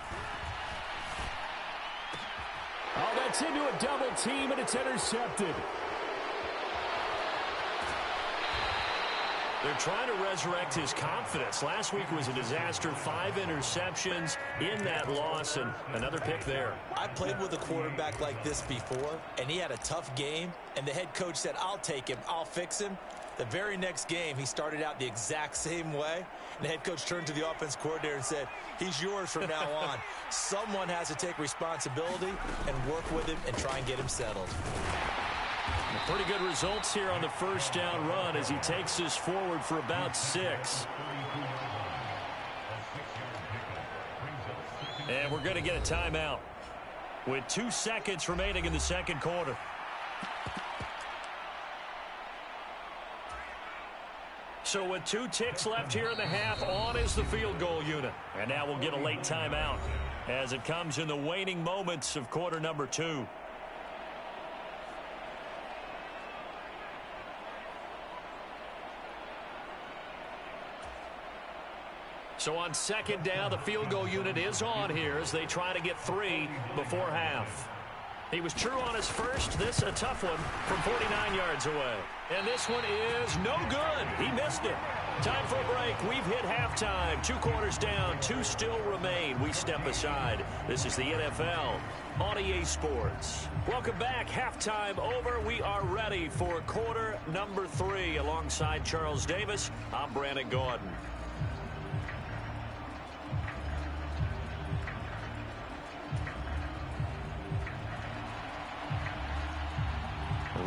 Oh, that's into a double team, and it's intercepted. They're trying to resurrect his confidence. Last week was a disaster. 5 interceptions in that loss, and another pick there. I played with a quarterback like this before, and he had a tough game, and the head coach said, I'll take him, I'll fix him. The very next game, he started out the exact same way. And the head coach turned to the offense coordinator and said, he's yours from now on. Someone has to take responsibility and work with him and try and get him settled. Pretty good results here on the first down run as he takes this forward for about 6. And we're going to get a timeout with 2 seconds remaining in the second quarter. So with 2 ticks left here in the half, on is the field goal unit. And now we'll get a late timeout as it comes in the waning moments of quarter number 2. So on second down, the field goal unit is on here as they try to get 3 before half. He was true on his first. This a tough one from 49 yards away. And this one is no good. He missed it. Time for a break. We've hit halftime. 2 quarters down. 2 still remain. We step aside. This is the NFL on EA Sports. Welcome back. Halftime over. We are ready for quarter number 3. Alongside Charles Davis, I'm Brandon Gordon.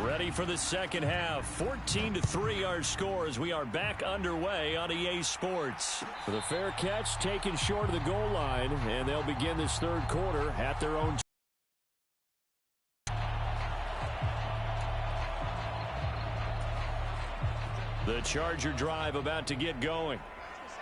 Ready for the second half. 14-3 our score as we are back underway on EA Sports. For the fair catch taken short of the goal line, and they'll begin this third quarter at their own. The Charger drive about to get going.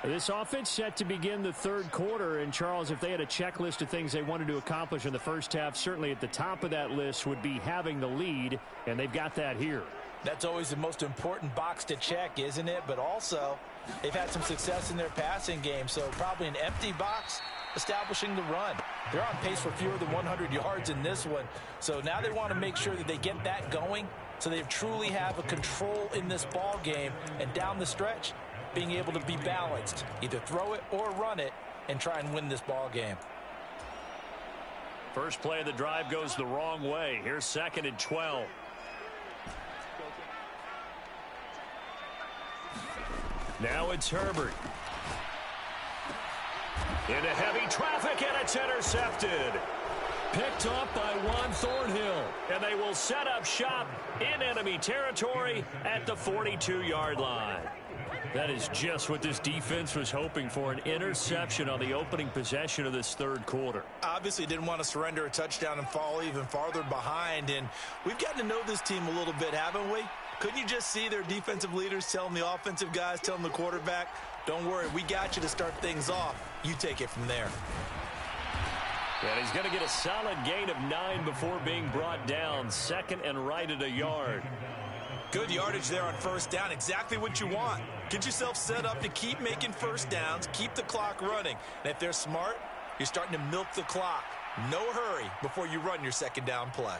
This offense set to begin the third quarter. And, Charles, if they had a checklist of things they wanted to accomplish in the first half, certainly at the top of that list would be having the lead, and they've got that here. That's always the most important box to check, isn't it? But also, they've had some success in their passing game, so probably an empty box establishing the run. They're on pace for fewer than 100 yards in this one, so now they want to make sure that they get that going so they truly have a control in this ball game, and down the stretch, being able to be balanced, either throw it or run it, and try and win this ball game. First play of the drive goes the wrong way. Here's 2nd and 12. Now it's Herbert. Into heavy traffic, and it's intercepted. Picked up by Juan Thornhill, and they will set up shop in enemy territory at the 42-yard line. That is just what this defense was hoping for, an interception on the opening possession of this third quarter. Obviously didn't want to surrender a touchdown and fall even farther behind, and we've gotten to know this team a little bit, haven't we? Couldn't you just see their defensive leaders telling the offensive guys, telling the quarterback, don't worry, we got you to start things off. You take it from there. And he's going to get a solid gain of 9 before being brought down. 2nd and right at a yard. Good yardage there on first down. Exactly what you want. Get yourself set up to keep making first downs, keep the clock running. And if they're smart, you're starting to milk the clock. No hurry before you run your second down play.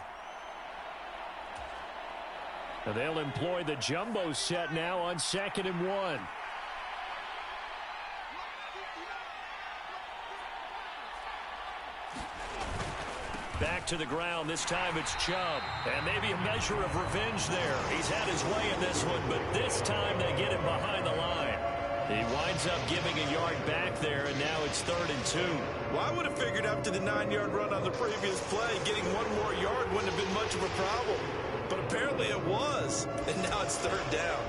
And they'll employ the jumbo set now on 2nd and 1. Back to the ground. This time it's Chubb. And maybe a measure of revenge there. He's had his way in this one, but this time they get him behind the line. He winds up giving a yard back there, and now it's 3rd and 2. Well, I would have figured after the 9-yard run on the previous play, getting 1 more yard wouldn't have been much of a problem. But apparently it was, and now it's 3rd down.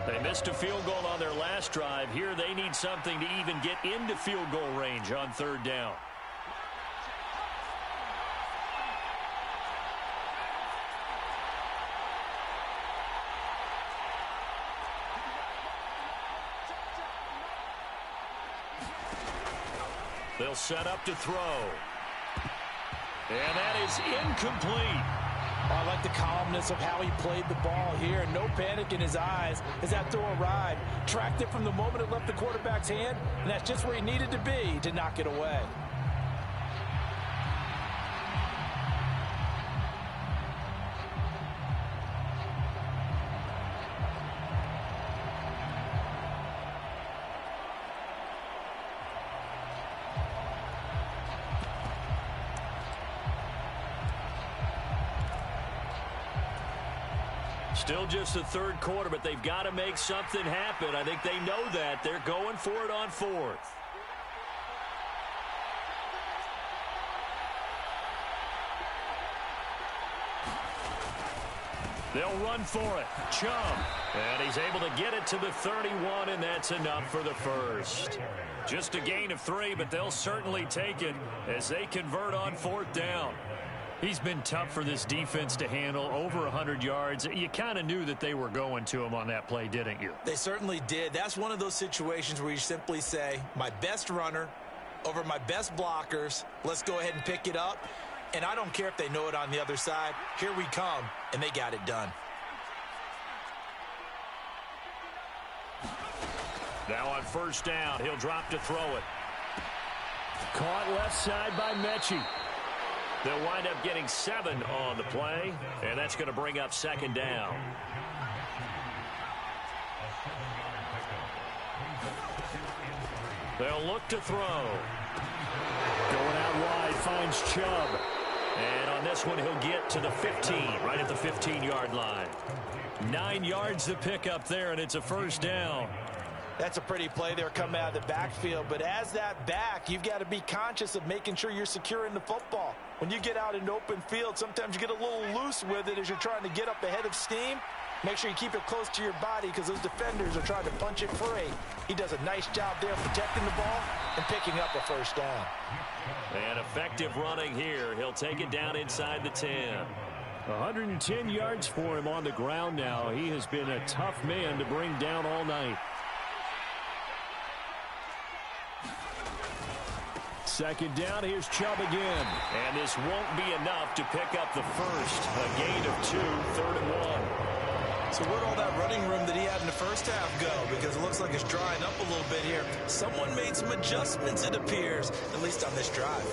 They missed a field goal on their last drive. Here they need something to even get into field goal range on 3rd down. They'll set up to throw. And that is incomplete. I like the calmness of how he played the ball here. No panic in his eyes as that throw arrived. Tracked it from the moment it left the quarterback's hand, and that's just where he needed to be to knock it away. Still just the third quarter, but they've got to make something happen. I think they know that. They're going for it on 4th. They'll run for it. Chubb. And he's able to get it to the 31, and that's enough for the first. Just a gain of 3, but they'll certainly take it as they convert on 4th down. He's been tough for this defense to handle, over 100 yards. You kind of knew that they were going to him on that play, didn't you? They certainly did. That's one of those situations where you simply say, my best runner over my best blockers, let's go ahead and pick it up. And I don't care if they know it on the other side. Here we come, and they got it done. Now on 1st down, he'll drop to throw it. Caught left side by Mechie. They'll wind up getting 7 on the play, and that's going to bring up second down. They'll look to throw. Going out wide, finds Chubb. And on this one, he'll get to the 15, right at the 15-yard line. 9 yards to pick up there, and it's a first down. That's a pretty play there coming out of the backfield. But as that back, you've got to be conscious of making sure you're securing the football. When you get out in open field, sometimes you get a little loose with it as you're trying to get up ahead of steam. Make sure you keep it close to your body because those defenders are trying to punch it free. He does a nice job there protecting the ball and picking up a first down. And effective running here. He'll take it down inside the 10. 110 yards for him on the ground now. He has been a tough man to bring down all night. Second down, here's Chubb again. And this won't be enough to pick up the first. A gain of 2, 3rd and 1. So where'd all that running room that he had in the first half go? Because it looks like it's drying up a little bit here. Someone made some adjustments, it appears, at least on this drive.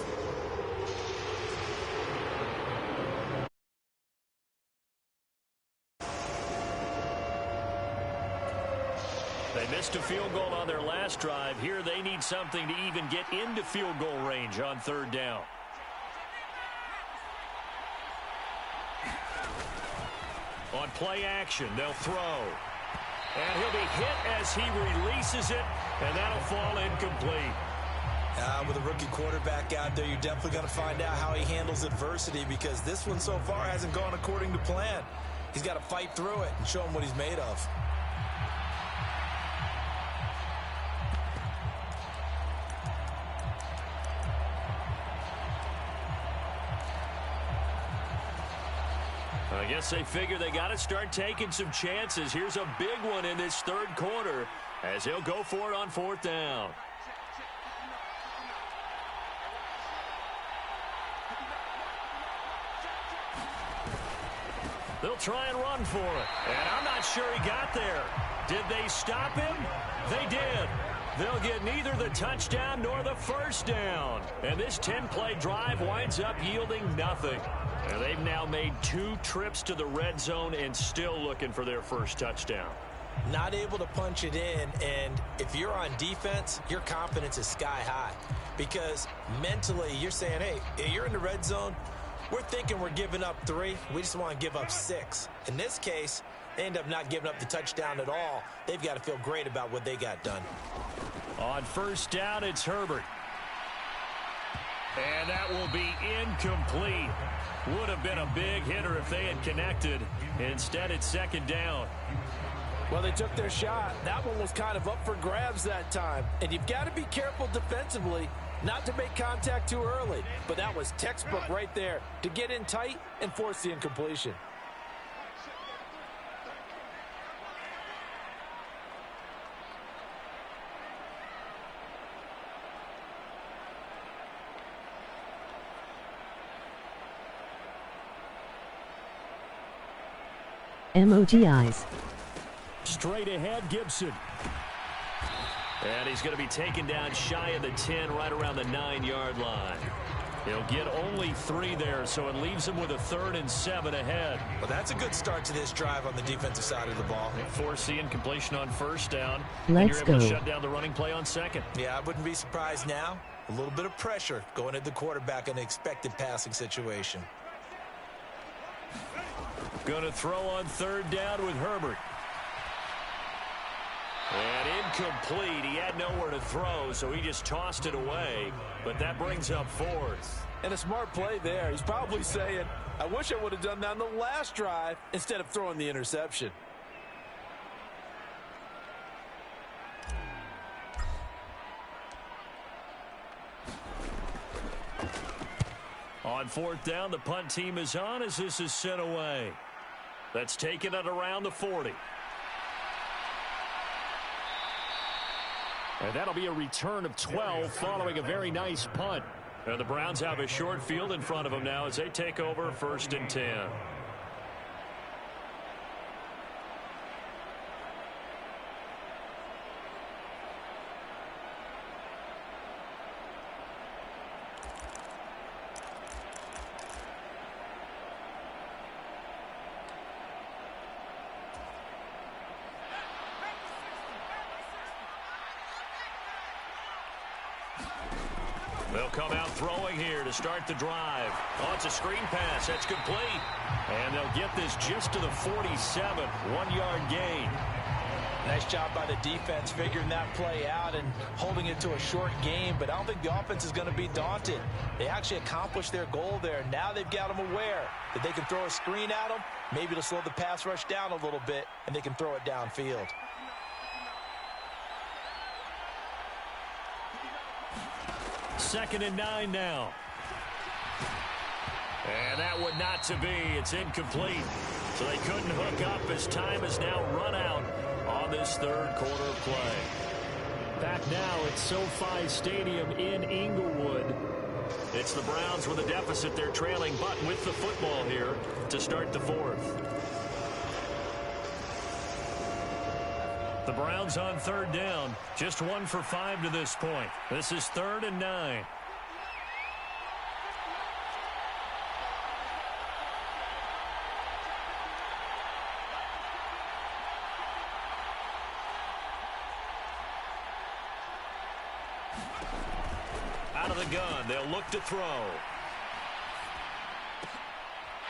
They missed a field goal on their last drive. Here they need something to even get into field goal range on 3rd down. On play action, they'll throw. And he'll be hit as he releases it, and that'll fall incomplete. With a rookie quarterback out there, you're definitely going to find out how he handles adversity because this one so far hasn't gone according to plan. He's got to fight through it and show him what he's made of. I guess they figure they got to start taking some chances. Here's a big one in this 3rd quarter as he'll go for it on 4th down. They'll try and run for it. And I'm not sure he got there. Did they stop him? They did. They'll get neither the touchdown nor the first down. And this 10-play drive winds up yielding nothing. And they've now made 2 trips to the red zone and still looking for their first touchdown. Not able to punch it in, and if you're on defense, your confidence is sky high. Because mentally, you're saying, hey, you're in the red zone. We're thinking we're giving up 3. We just want to give up 6. In this case, they end up not giving up the touchdown at all. They've got to feel great about what they got done. On 1st down, it's Herbert. And that will be incomplete. Would have been a big hitter if they had connected. Instead, it's 2nd down. Well, they took their shot. That one was kind of up for grabs that time. And you've got to be careful defensively not to make contact too early. But that was textbook right there to get in tight and force the incompletion. MOGIs. Straight ahead, Gibson. And he's going to be taken down shy of the 10, right around the 9-yard line. He'll get only 3 there, so it leaves him with a 3rd and 7 ahead. Well, that's a good start to this drive on the defensive side of the ball. Force the incompletion on 1st down. Let's and you're able go. to shut down the running play on 2nd. Yeah, I wouldn't be surprised now. A little bit of pressure going at the quarterback in an expected passing situation. Going to throw on 3rd down with Herbert. And incomplete. He had nowhere to throw, so he just tossed it away. But that brings up 4th. And a smart play there. He's probably saying, I wish I would have done that on the last drive instead of throwing the interception. On 4th down, the punt team is on as this is sent away. That's taken at around the 40. And that'll be a return of 12 following a very nice punt. And the Browns have a short field in front of them now as they take over 1st and 10. They'll come out throwing here to start the drive. Oh, it's a screen pass. That's complete. And they'll get this just to the 47. 1-yard gain. Nice job by the defense figuring that play out and holding it to a short game, but I don't think the offense is going to be daunted. They actually accomplished their goal there. Now they've got them aware that they can throw a screen at them, maybe to slow the pass rush down a little bit, and they can throw it downfield. Second and 9 now. And that one not to be. It's incomplete. So they couldn't hook up as time has now run out on this third quarter of play. Back now at SoFi Stadium in Inglewood. It's the Browns with a deficit. They're trailing, but with the football here to start the fourth. The Browns on third down, just 1 for 5 to this point. This is 3rd and 9. Out of the gun, they'll look to throw.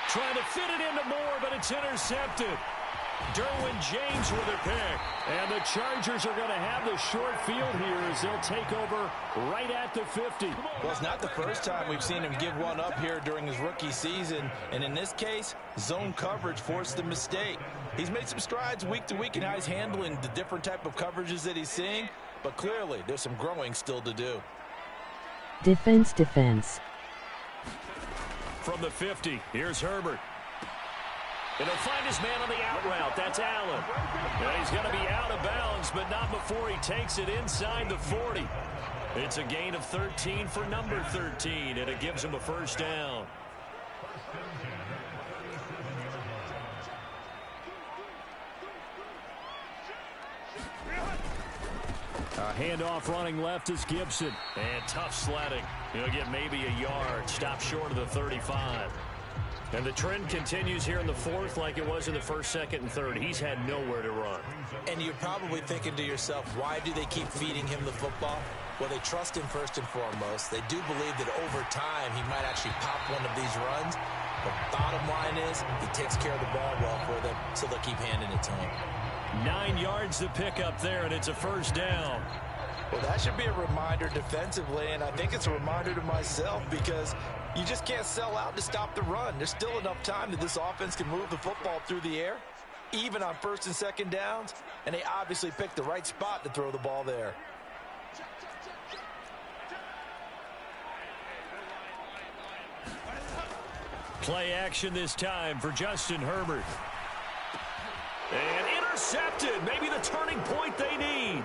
Trying to fit it into Moore, but it's intercepted. Derwin James with a pick. And the Chargers are going to have the short field here as they'll take over right at the 50. Well, it's not the first time we've seen him give one up here during his rookie season. And in this case, zone coverage forced the mistake. He's made some strides week to week in how he's handling the different type of coverages that he's seeing. But clearly, there's some growing still to do. Defense. From the 50, here's Herbert. And he'll find his man on the out route. That's Allen. And he's going to be out of bounds, but not before he takes it inside the 40. It's a gain of 13 for number 13, and it gives him a first down. A handoff running left is Gibson. And tough sledding. He'll get maybe a yard. Stop short of the 35. And the trend continues here in the fourth like it was in the first, second, and third. He's had nowhere to run. And you're probably thinking to yourself, why do they keep feeding him the football? Well, they trust him first and foremost. They do believe that over time he might actually pop one of these runs. But bottom line is he takes care of the ball well for them, so they'll keep handing it to him. 9 yards to pick up there, and it's a first down. Well, that should be a reminder defensively, and I think it's a reminder to myself because you just can't sell out to stop the run. There's still enough time that this offense can move the football through the air, even on first and second downs, and they obviously picked the right spot to throw the ball there. Play action this time for Justin Herbert. And intercepted. Maybe the turning point they need.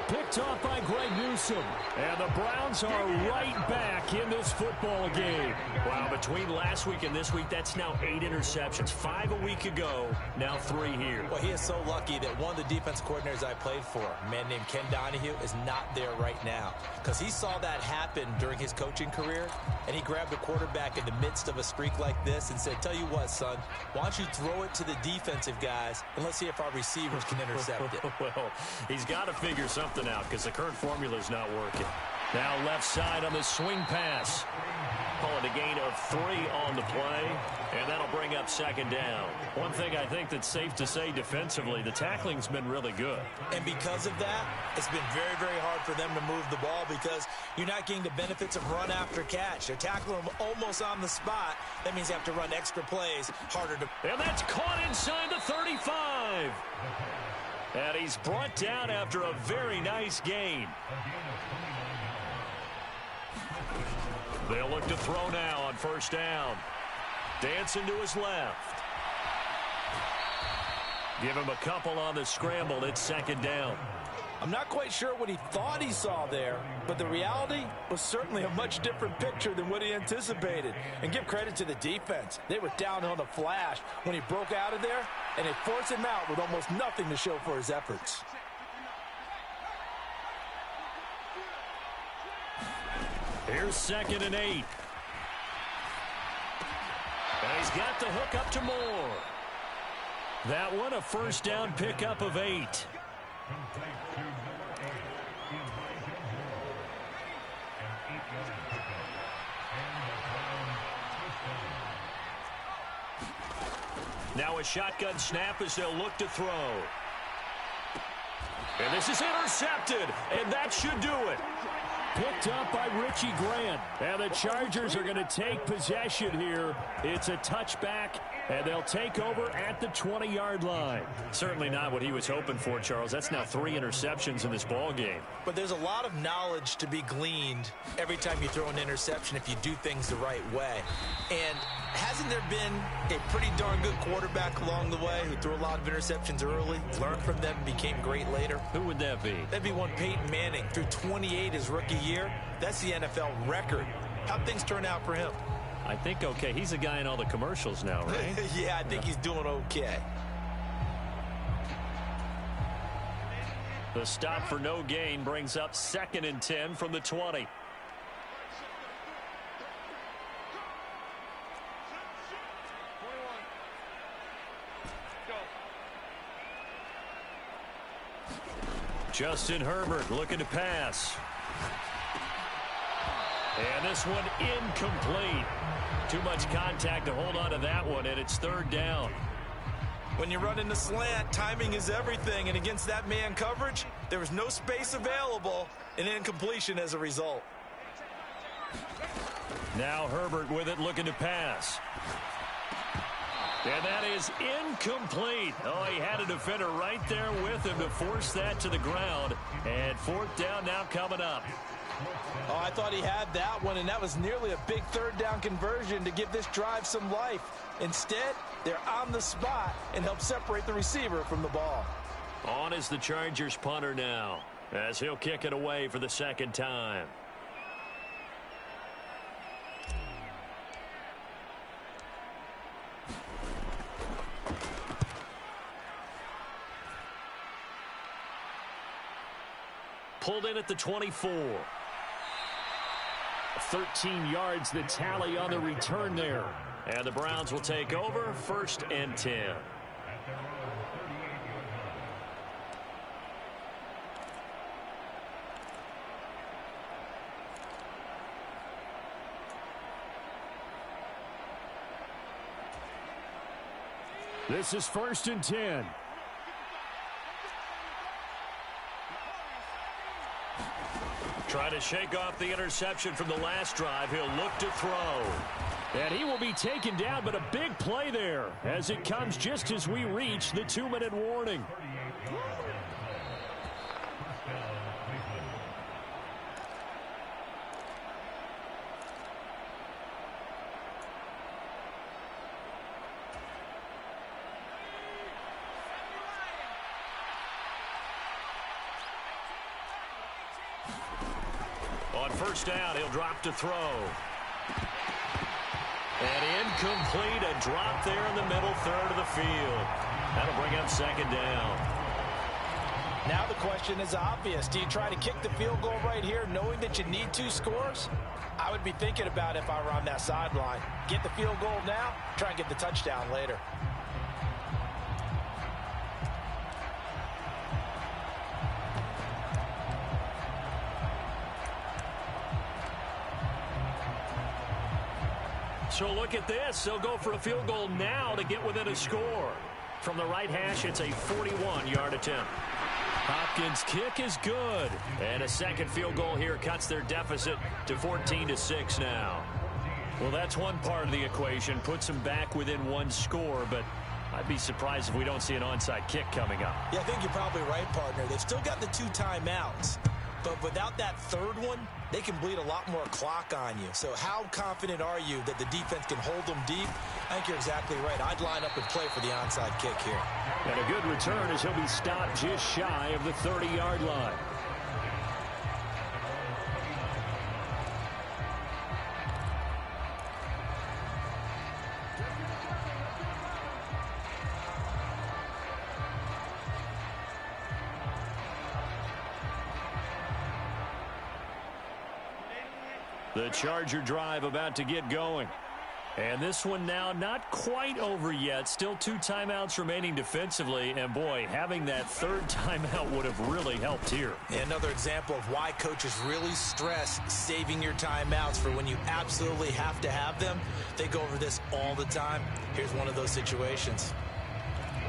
Picked off by Greg Newsome. And the Browns are right back in this football game. Wow, between last week and this week, that's now 8 interceptions. 5 a week ago, now 3 here. Well, he is so lucky that one of the defense coordinators I played for, a man named Ken Donahue, is not there right now. Because he saw that happen during his coaching career, and he grabbed the quarterback in the midst of a streak like this and said, tell you what, son, why don't you throw it to the defensive guys, and let's see if our receivers can intercept it. Well, he's got to figure something out because the current formula is not working. Now left side on the swing pass. Call it a gain of 3 on the play, and that'll bring up second down. One thing I think that's safe to say defensively, the tackling's been really good. And because of that, it's been very, very hard for them to move the ball because you're not getting the benefits of run after catch. They're tackling them almost on the spot. That means you have to run extra plays, harder to... And that's caught inside the 35. And he's brought down after a very nice gain. They'll look to throw now on first down. Dancing to his left. Give him a couple on the scramble. It's second down. I'm not quite sure what he thought he saw there, but the reality was certainly a much different picture than what he anticipated. And give credit to the defense. They were down on a flash when he broke out of there, and they forced him out with almost nothing to show for his efforts. Here's second and 8. And he's got the hook up to Moore. That one a first down pickup of 8. Now a shotgun snap as they'll look to throw. And this is intercepted, and that should do it. Picked up by Richie Grant. And the Chargers are going to take possession here. It's a touchback, and they'll take over at the 20-yard line. Certainly not what he was hoping for, Charles. That's now 3 interceptions in this ball game. But there's a lot of knowledge to be gleaned every time you throw an interception if you do things the right way. And hasn't there been a pretty darn good quarterback along the way who threw a lot of interceptions early, learned from them, and became great later? Who would that be? That'd be one Peyton Manning. Threw 28 his rookie year. That's the NFL record. How'd things turn out for him? I think okay. He's a guy in all the commercials now, right? Yeah, I think he's doing okay. The stop for no gain brings up 2nd and 10 from the 20. Justin Herbert looking to pass. And this one incomplete. Too much contact to hold on to that one, and it's 3rd down. When you run in the slant, timing is everything, and against that man coverage, there was no space available, and incompletion as a result. Now Herbert with it, looking to pass. And that is incomplete. Oh, he had a defender right there with him to force that to the ground. And 4th down now coming up. Oh, I thought he had that one, and that was nearly a big 3rd down conversion to give this drive some life. Instead, they're on the spot and help separate the receiver from the ball. On is the Chargers punter now, as he'll kick it away for the 2nd time. Pulled in at the 24. 13 yards the tally on the return there. And the Browns will take over, 1st and 10. This is 1st and 10. Trying to shake off the interception from the last drive. He'll look to throw. And he will be taken down, but a big play there as it comes just as we reach the 2-minute warning. On 1st down, he'll drop to throw. And incomplete, a drop there in the middle 3rd of the field. That'll bring up 2nd down. Now the question is obvious. Do you try to kick the field goal right here knowing that you need 2 scores? I would be thinking about it if I were on that sideline. Get the field goal now, try and get the touchdown later. So look at this. They'll go for a field goal now to get within a score. From the right hash, it's a 41-yard attempt. Hopkins' kick is good. And a 2nd field goal here cuts their deficit to 14-6 now. Well, that's one part of the equation. Puts them back within 1 score, but I'd be surprised if we don't see an onside kick coming up. Yeah, I think you're probably right, partner. They've still got the 2 timeouts. But without that 3rd one, they can bleed a lot more clock on you. So how confident are you that the defense can hold them deep? I think you're exactly right. I'd line up and play for the onside kick here. And a good return as he'll be stopped just shy of the 30-yard line. The Charger drive about to get going. And this one now not quite over yet. Still 2 timeouts remaining defensively. And, boy, having that third timeout would have really helped here. Yeah, another example of why coaches really stress saving your timeouts for when you absolutely have to have them. They go over this all the time. Here's one of those situations.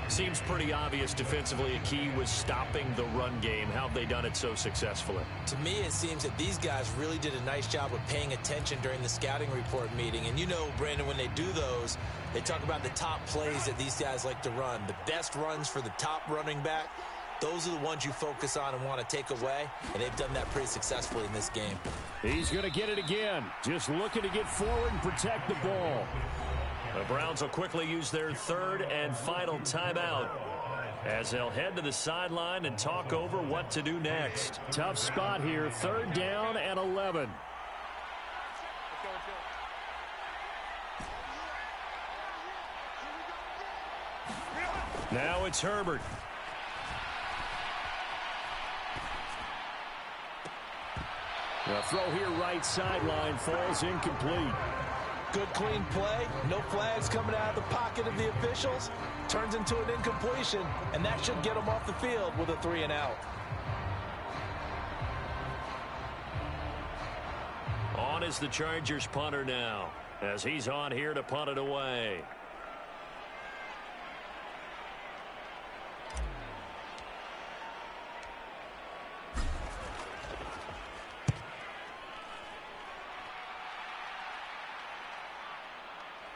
Seems pretty obvious defensively a key was stopping the run game. How have they done it so successfully? To me, it seems that these guys really did a nice job of paying attention during the scouting report meeting. And you know, Brandon, when they do those, they talk about the top plays that these guys like to run. The best runs for the top running back, those are the ones you focus on and want to take away. And they've done that pretty successfully in this game. He's going to get it again. Just looking to get forward and protect the ball. The Browns will quickly use their third and final timeout as they'll head to the sideline and talk over what to do next. Tough spot here, 3rd down and 11. Now it's Herbert. The throw here right sideline falls incomplete. Good, clean play. No flags coming out of the pocket of the officials. Turns into an incompletion, and that should get them off the field with a 3 and out. On is the Chargers punter now, as he's on here to punt it away.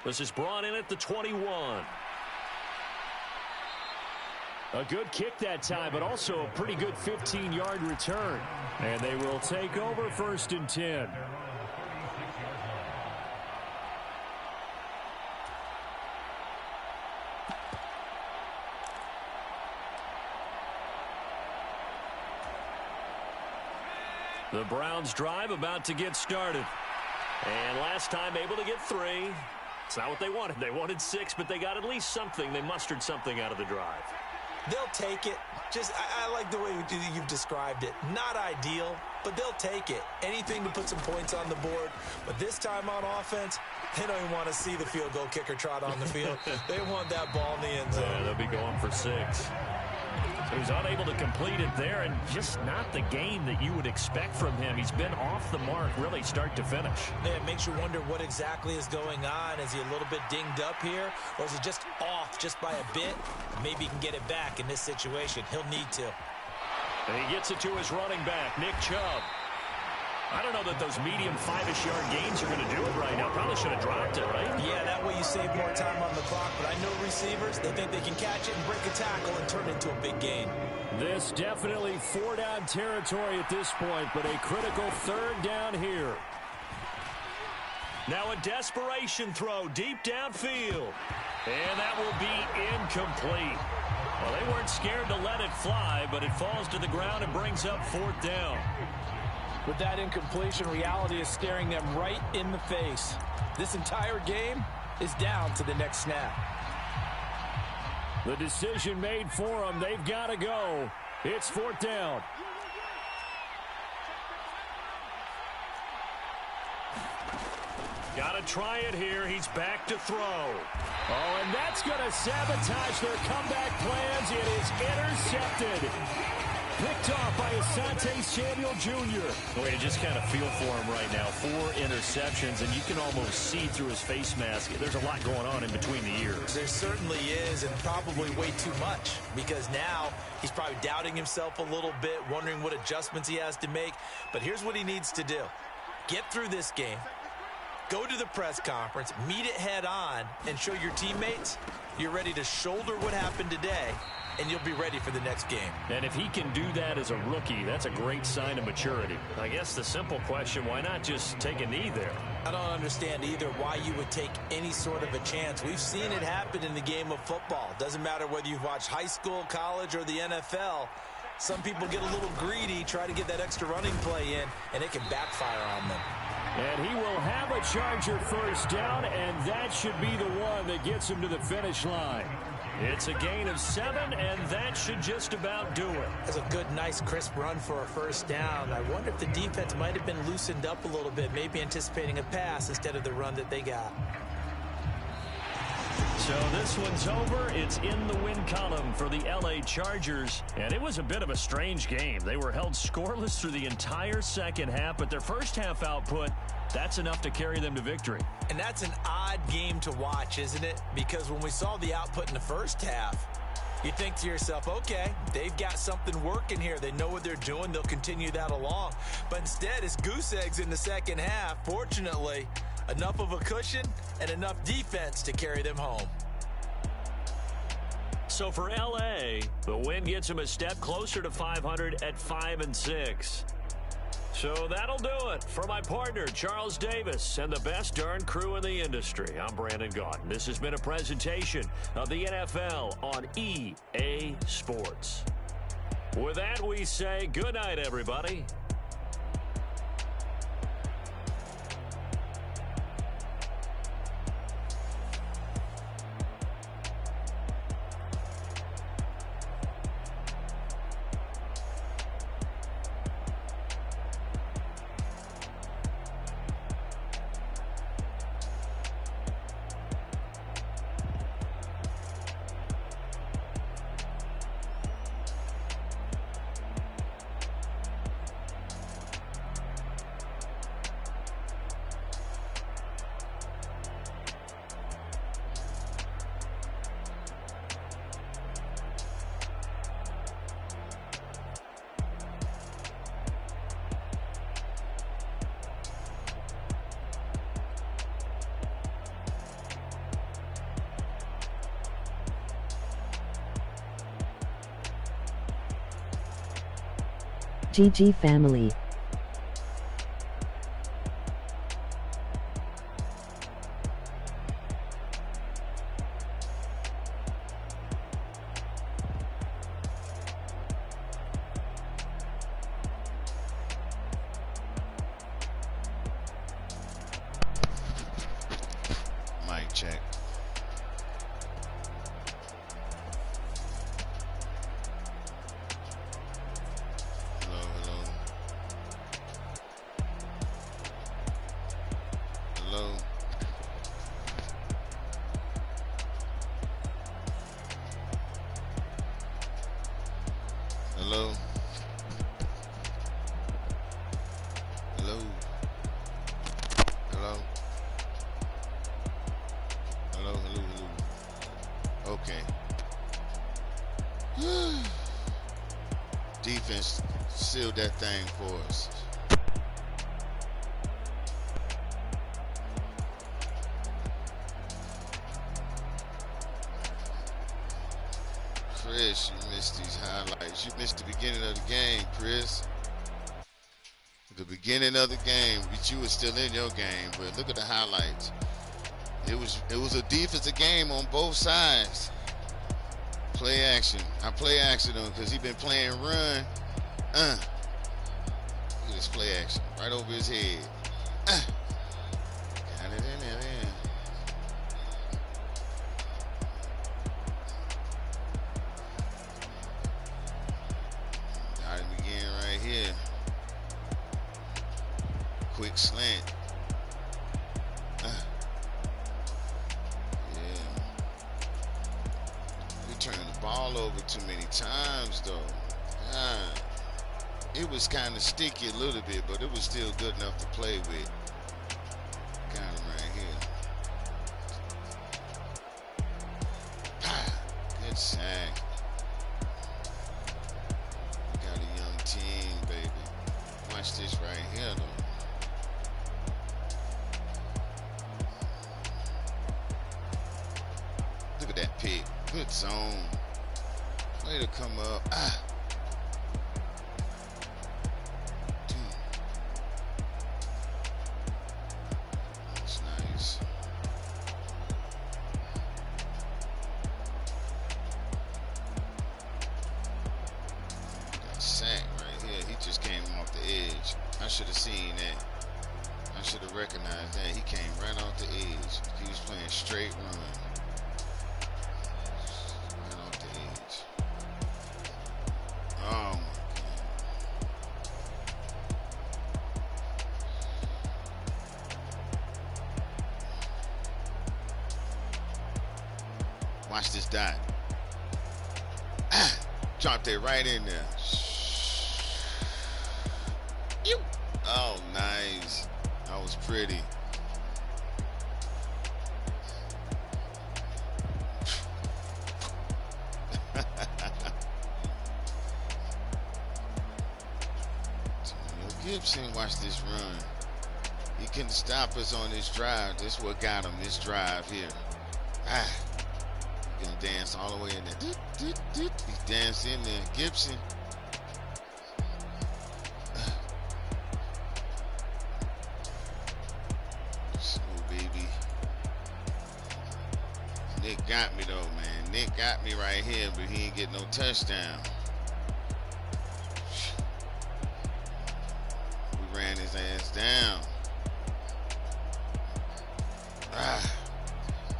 This is brought in at the 21. A good kick that time, but also a pretty good 15-yard return. And they will take over 1st and 10. The Browns drive about to get started. And last time able to get 3. It's not what they wanted. They wanted 6, but they got at least something. They mustered something out of the drive. They'll take it. I like the way you've described it. Not ideal, but they'll take it. Anything to put some points on the board. But this time on offense, they don't even want to see the field goal kicker trot on the field. They want that ball in the end zone. Yeah, they'll be going for 6. So he's unable to complete it there, and just not the game that you would expect from him. He's been off the mark, really, start to finish. Yeah, it makes you wonder what exactly is going on. Is he a little bit dinged up here, or is he just off just by a bit? Maybe he can get it back in this situation. He'll need to. And he gets it to his running back, Nick Chubb. I don't know that those medium 5-ish yard gains are going to do it right now. Probably should have dropped it, right? Yeah, that way you save more time on the clock. But I know receivers, they think they can catch it and break a tackle and turn it into a big gain. This definitely 4-down territory at this point, but a critical 3rd down here. Now a desperation throw deep downfield. And that will be incomplete. Well, they weren't scared to let it fly, but it falls to the ground and brings up 4th down. With that incompletion, reality is staring them right in the face. This entire game is down to the next snap. The decision made for them. They've got to go. It's 4th down. Got to try it here. He's back to throw. Oh, and that's going to sabotage their comeback plans. It is intercepted. Picked off by Asante Samuel Jr. Well, you just kind of feel for him right now. 4 interceptions, and you can almost see through his face mask. There's a lot going on in between the ears. There certainly is, and probably way too much, because now he's probably doubting himself a little bit, wondering what adjustments he has to make. But here's what he needs to do. Get through this game. Go to the press conference, meet it head on, and show your teammates you're ready to shoulder what happened today, and you'll be ready for the next game. And if he can do that as a rookie, that's a great sign of maturity. I guess the simple question, why not just take a knee there? I don't understand either why you would take any sort of a chance. We've seen it happen in the game of football. Doesn't matter whether you've watched high school, college, or the NFL. Some people get a little greedy, try to get that extra running play in, and it can backfire on them. And he will have a Charger 1st down, and that should be the one that gets him to the finish line. It's a gain of 7, and that should just about do it. That's a good, nice, crisp run for a 1st down. I wonder if the defense might have been loosened up a little bit, maybe anticipating a pass instead of the run that they got. So this one's over. It's in the win column for the LA Chargers. And it was a bit of a strange game. They were held scoreless through the entire second half, but their first half output, that's enough to carry them to victory. And that's an odd game to watch, isn't it? Because when we saw the output in the first half, you think to yourself, okay, they've got something working here. They know what they're doing. They'll continue that along. But instead, it's goose eggs in the second half. Fortunately, enough of a cushion and enough defense to carry them home. So for LA, the win gets them a step closer to 500 at 5-6. So that'll do it for my partner, Charles Davis, and the best darn crew in the industry. I'm Brandon Gaudin. This has been a presentation of the NFL on EA Sports. With that, we say good night, everybody. GG family. Mic check. Hello. Hello. Hello. Hello, hello, hello. Okay. Defense sealed that thing for us. Chris, you missed these highlights. You missed the beginning of the game, Chris. The beginning of the game, but you were still in your game. But look at the highlights. It was a defensive game on both sides. Play action. I play action on because he been playing run. Look at this play action right over his head. Got it in there, man. Got him again right here. Quick slant. Turned the ball over too many times though. It was kind of sticky a little bit, but it was still good enough to play with. Got him right here. Good sack. We got a young team, baby. Watch this right here though. Look at that pick. Good zone. Way to come up. That's nice. That sack right here. He just came off the edge. I should have seen that. I should have recognized that. He came right off the edge. He was playing straight run. Watch this dot. Dropped it right in there. Oh, nice. That was pretty. Gibson, watch this run. He couldn't stop us on this drive. This is what got him, this drive here. He's gonna dance all the way in there. He's dancing in there. Gibson. Smooth, baby. Nick got me though, man. Nick got me right here, but he ain't get no touchdown. We ran his ass down.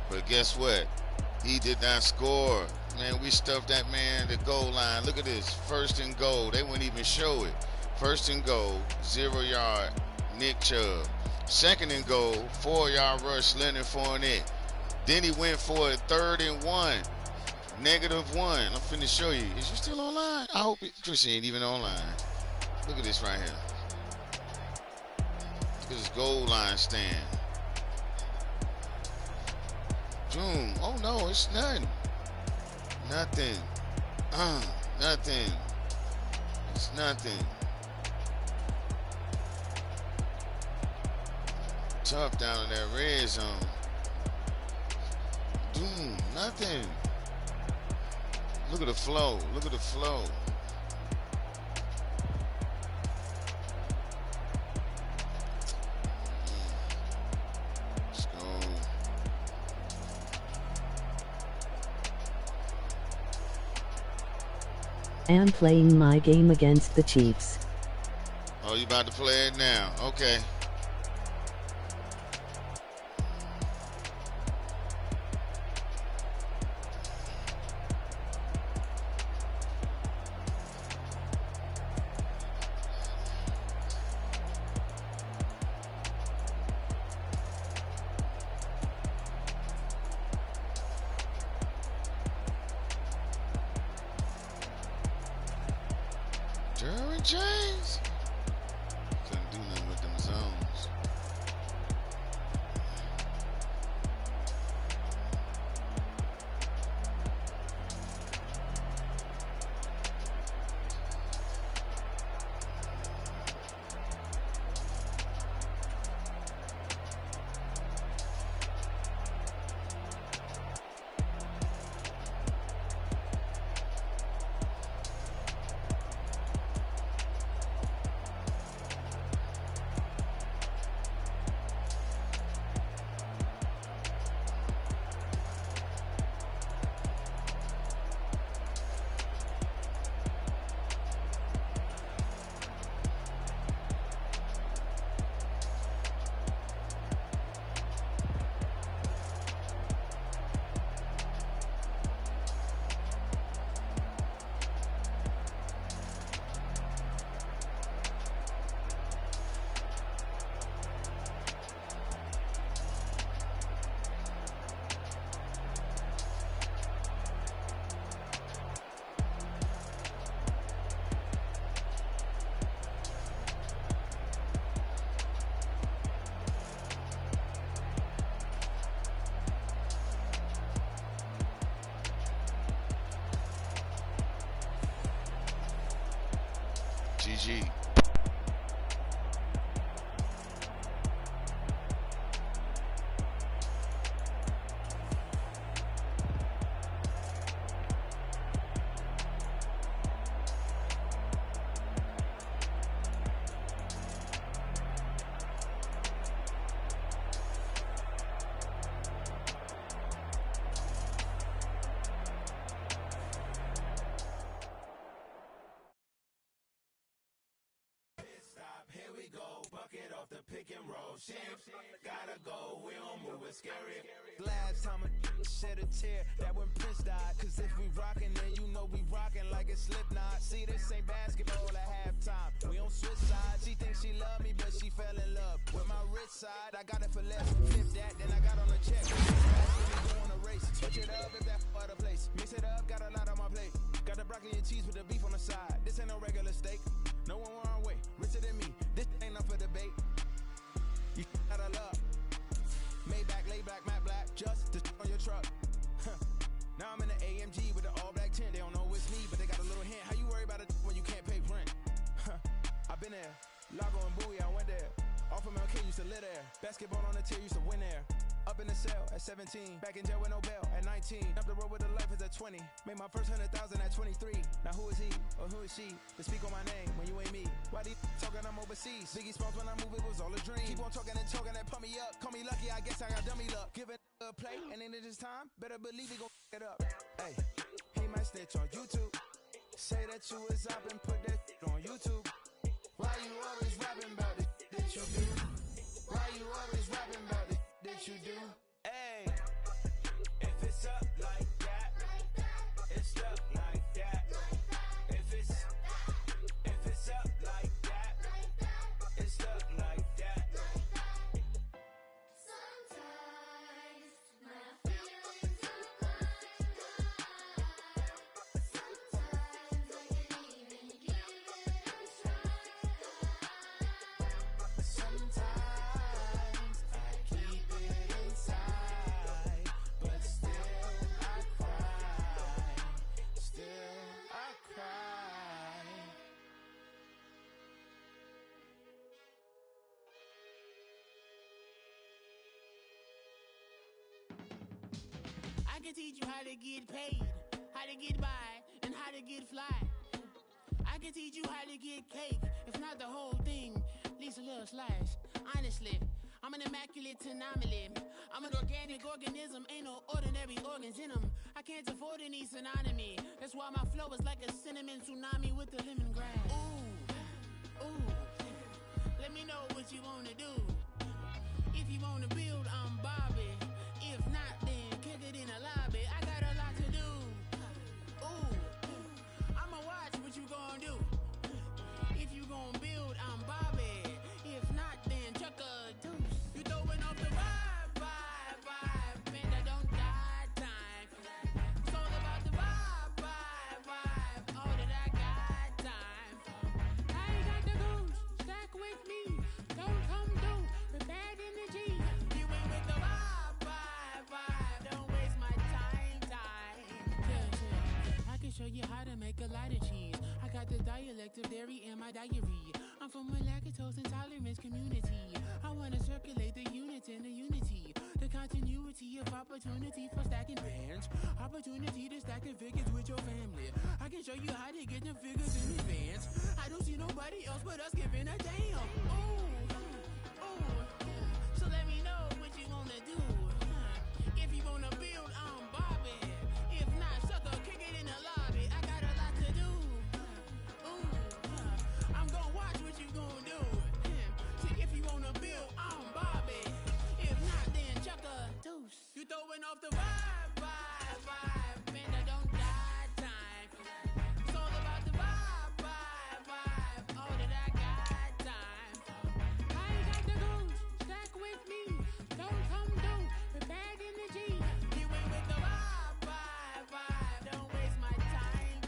But guess what? He did not score. Man, we stuffed that man at the goal line. Look at this. 1st and goal. They wouldn't even show it. 1st and goal, 0 yard, Nick Chubb. 2nd and goal, 4-yard rush, Leonard Fournette. Then he went for a 3rd and 1. -1. I'm finna show you. Is you still online? I hope it. Trisha ain't even online. Look at this right here. Look at this goal line stand. Boom. Oh no, it's nothing. Nothing. Nothing. It's nothing. Tough down in that red zone. Boom. Nothing. Look at the flow. Look at the flow. Let's go. I'm playing my game against the Chiefs. Oh, you about to play it now? Okay. James couldn't do nothing with them zones. GG. Gotta go, we don't move it scary. Last time a shed a tear, that when Prince died. Cause if we rockin', then you know we rockin' like it's Slipknot. See, this ain't basketball at halftime. We on switch sides. She thinks she loved me, but she fell in love with my rich side. I got it for less. Flip that, then I got on a check. Go on a race, switch it up if that other place. Mix it up, got a lot on my plate. Got the broccoli and cheese with the beef on the side. This ain't no regular steak. No one wrong way, richer than me. This ain't up for debate. You got a love. Maybach, lay back, matte black, just to on your truck. Now I'm in the AMG with the all black tint. They don't know it's me, but they got a little hint. How you worry about it when you can't pay rent? I've been there. Lago and Bowie, I went there. Off of MLK, used to live there. Basketball on the tier, used to win there. Up in the cell at 17. Back in jail with no bail at 19. Up the road with a life as at 20. Made my first 100,000 at 23. Now who is he or who is she to speak on my name when you ain't me? Why these talking I'm overseas? Biggie Smalls when I move, it was all a dream. Keep on talking and talking and pump me up. Call me lucky, I guess I got dummy luck. Give it a play and then it's time. Better believe he gon' it up. Hey, he might snitch on YouTube. Say that you was up and put that on YouTube. Why you always rapping about it that you do? Why you always rapping about it that you do? Hey, if it's up like that, it's up like that. If it's up like that, it's up like that. Sometimes my feelings are sometimes I can't even give it a try. Sometimes I keep it inside, but still I cry. Still I cry. I can teach you how to get paid, how to get by, and how to get fly. I can teach you how to get cake, if not the whole thing, at least a little slice. Honestly, I'm an immaculate anomaly. I'm an organic organism, ain't no ordinary organs in them. I can't afford any synonymy. That's why my flow is like a cinnamon tsunami with the lemongrass. Ooh, ooh. Let me know what you wanna do. If you wanna build, I'm Bobby. If not, then kick it in the lobby. I got a lot to do. Ooh, I'ma watch what you gon' do. If you gon' build, I'm Bobby. If not, then chuck a deuce. You throwing off the vibe, and I don't got time. It's all about the vibe, all that I got time. I ain't got the goose, stack with me. Don't come through with bad energy. You ain't with the vibe, don't waste my time. Yeah. I can show you how to make a lot of cheese. I got the dialect of dairy in my diary. I'm from a lactose intolerance community. I wanna circulate the units in the unity. The continuity of opportunity for stacking bands. Opportunity to stack the figures with your family. I can show you how to get the figures in advance. I don't see nobody else but us giving a damn. Ooh, ooh. So let me know what you wanna do. If you wanna build, I'm Bobby. If not, sucker, kick it in the lobby. I got a lot to do. Ooh, I'm gonna watch what you gonna do. See, if you wanna build, I'm Bobby. If not, then chuck a deuce. You throwing off the vibe, and I don't got time. It's all about the vibe, all that I got time. I ain't got the goose, stack with me. Don't come through with bad energy. You ain't with the vibe, don't waste my time.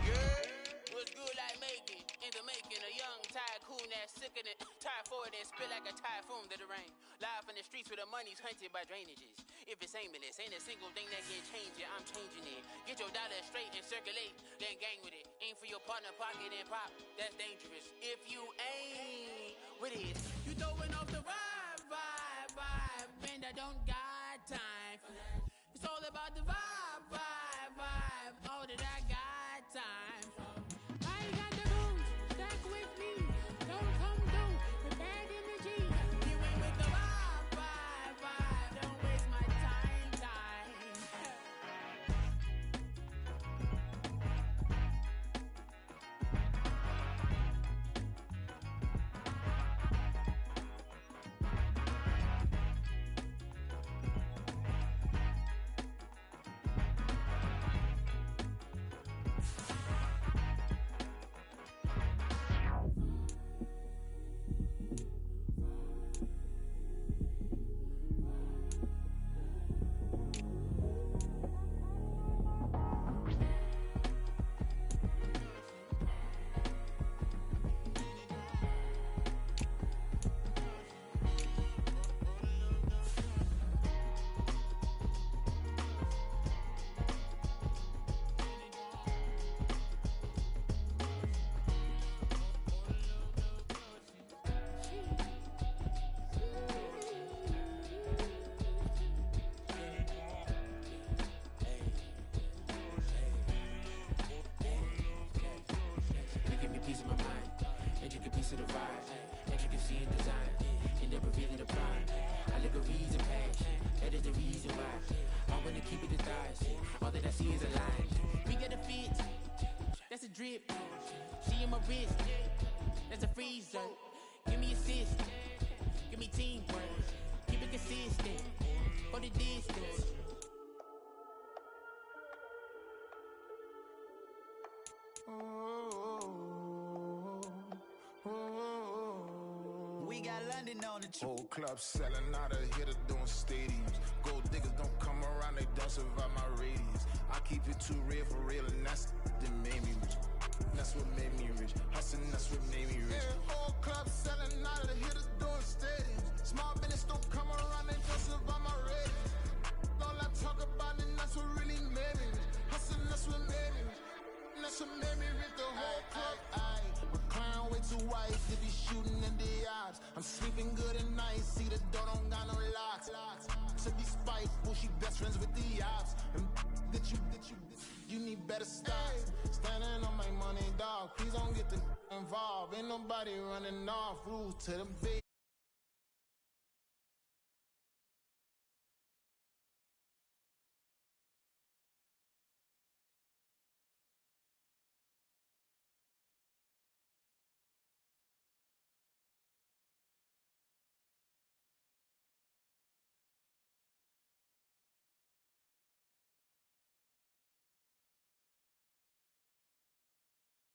Yeah, what's good I make it, into making a young tycoon that's sick in it. Tie forward and spit like a typhoon to the rain. Live in the streets where the money's hunted by drainages. If it's aimless, ain't a single thing that can change it, I'm changing it. Get your dollar straight and circulate, then gang with it. Aim for your partner, pocket and pop, that's dangerous. If you ain't with it, you throwing off the vibe, and I don't got time for that. It's all about the vibe, all that I got time for. I ain't got the goose, stack with me. Don't come through with bad energy. You ain't with the vibe, don't waste my time. drip. She in my wrist. That's a freezer. Give me assist. Give me teamwork. Keep it consistent. For the distance. We got London on the Whole club selling out of hitter doing stadiums. Gold diggers don't come around, they don't survive my radius. I keep it too real for real, and that's that made me rich. That's what made me rich. Hustling, that's what made me rich. Yeah, whole club selling out of hitters doing stadiums. Small business don't come around, they don't survive my radius. All I talk about it, that's what really made me rich. Hustling, that's what made me rich. And that's what made me rich. The whole club. Recline way too white to be shooting in the odds. I'm sleeping good at night, see the door don't got no locks. To be spiteful, she best friends with the ops. And that you need better stop. Standing on my money, dog. Please don't get the involved. Ain't nobody running off. Rules to the big.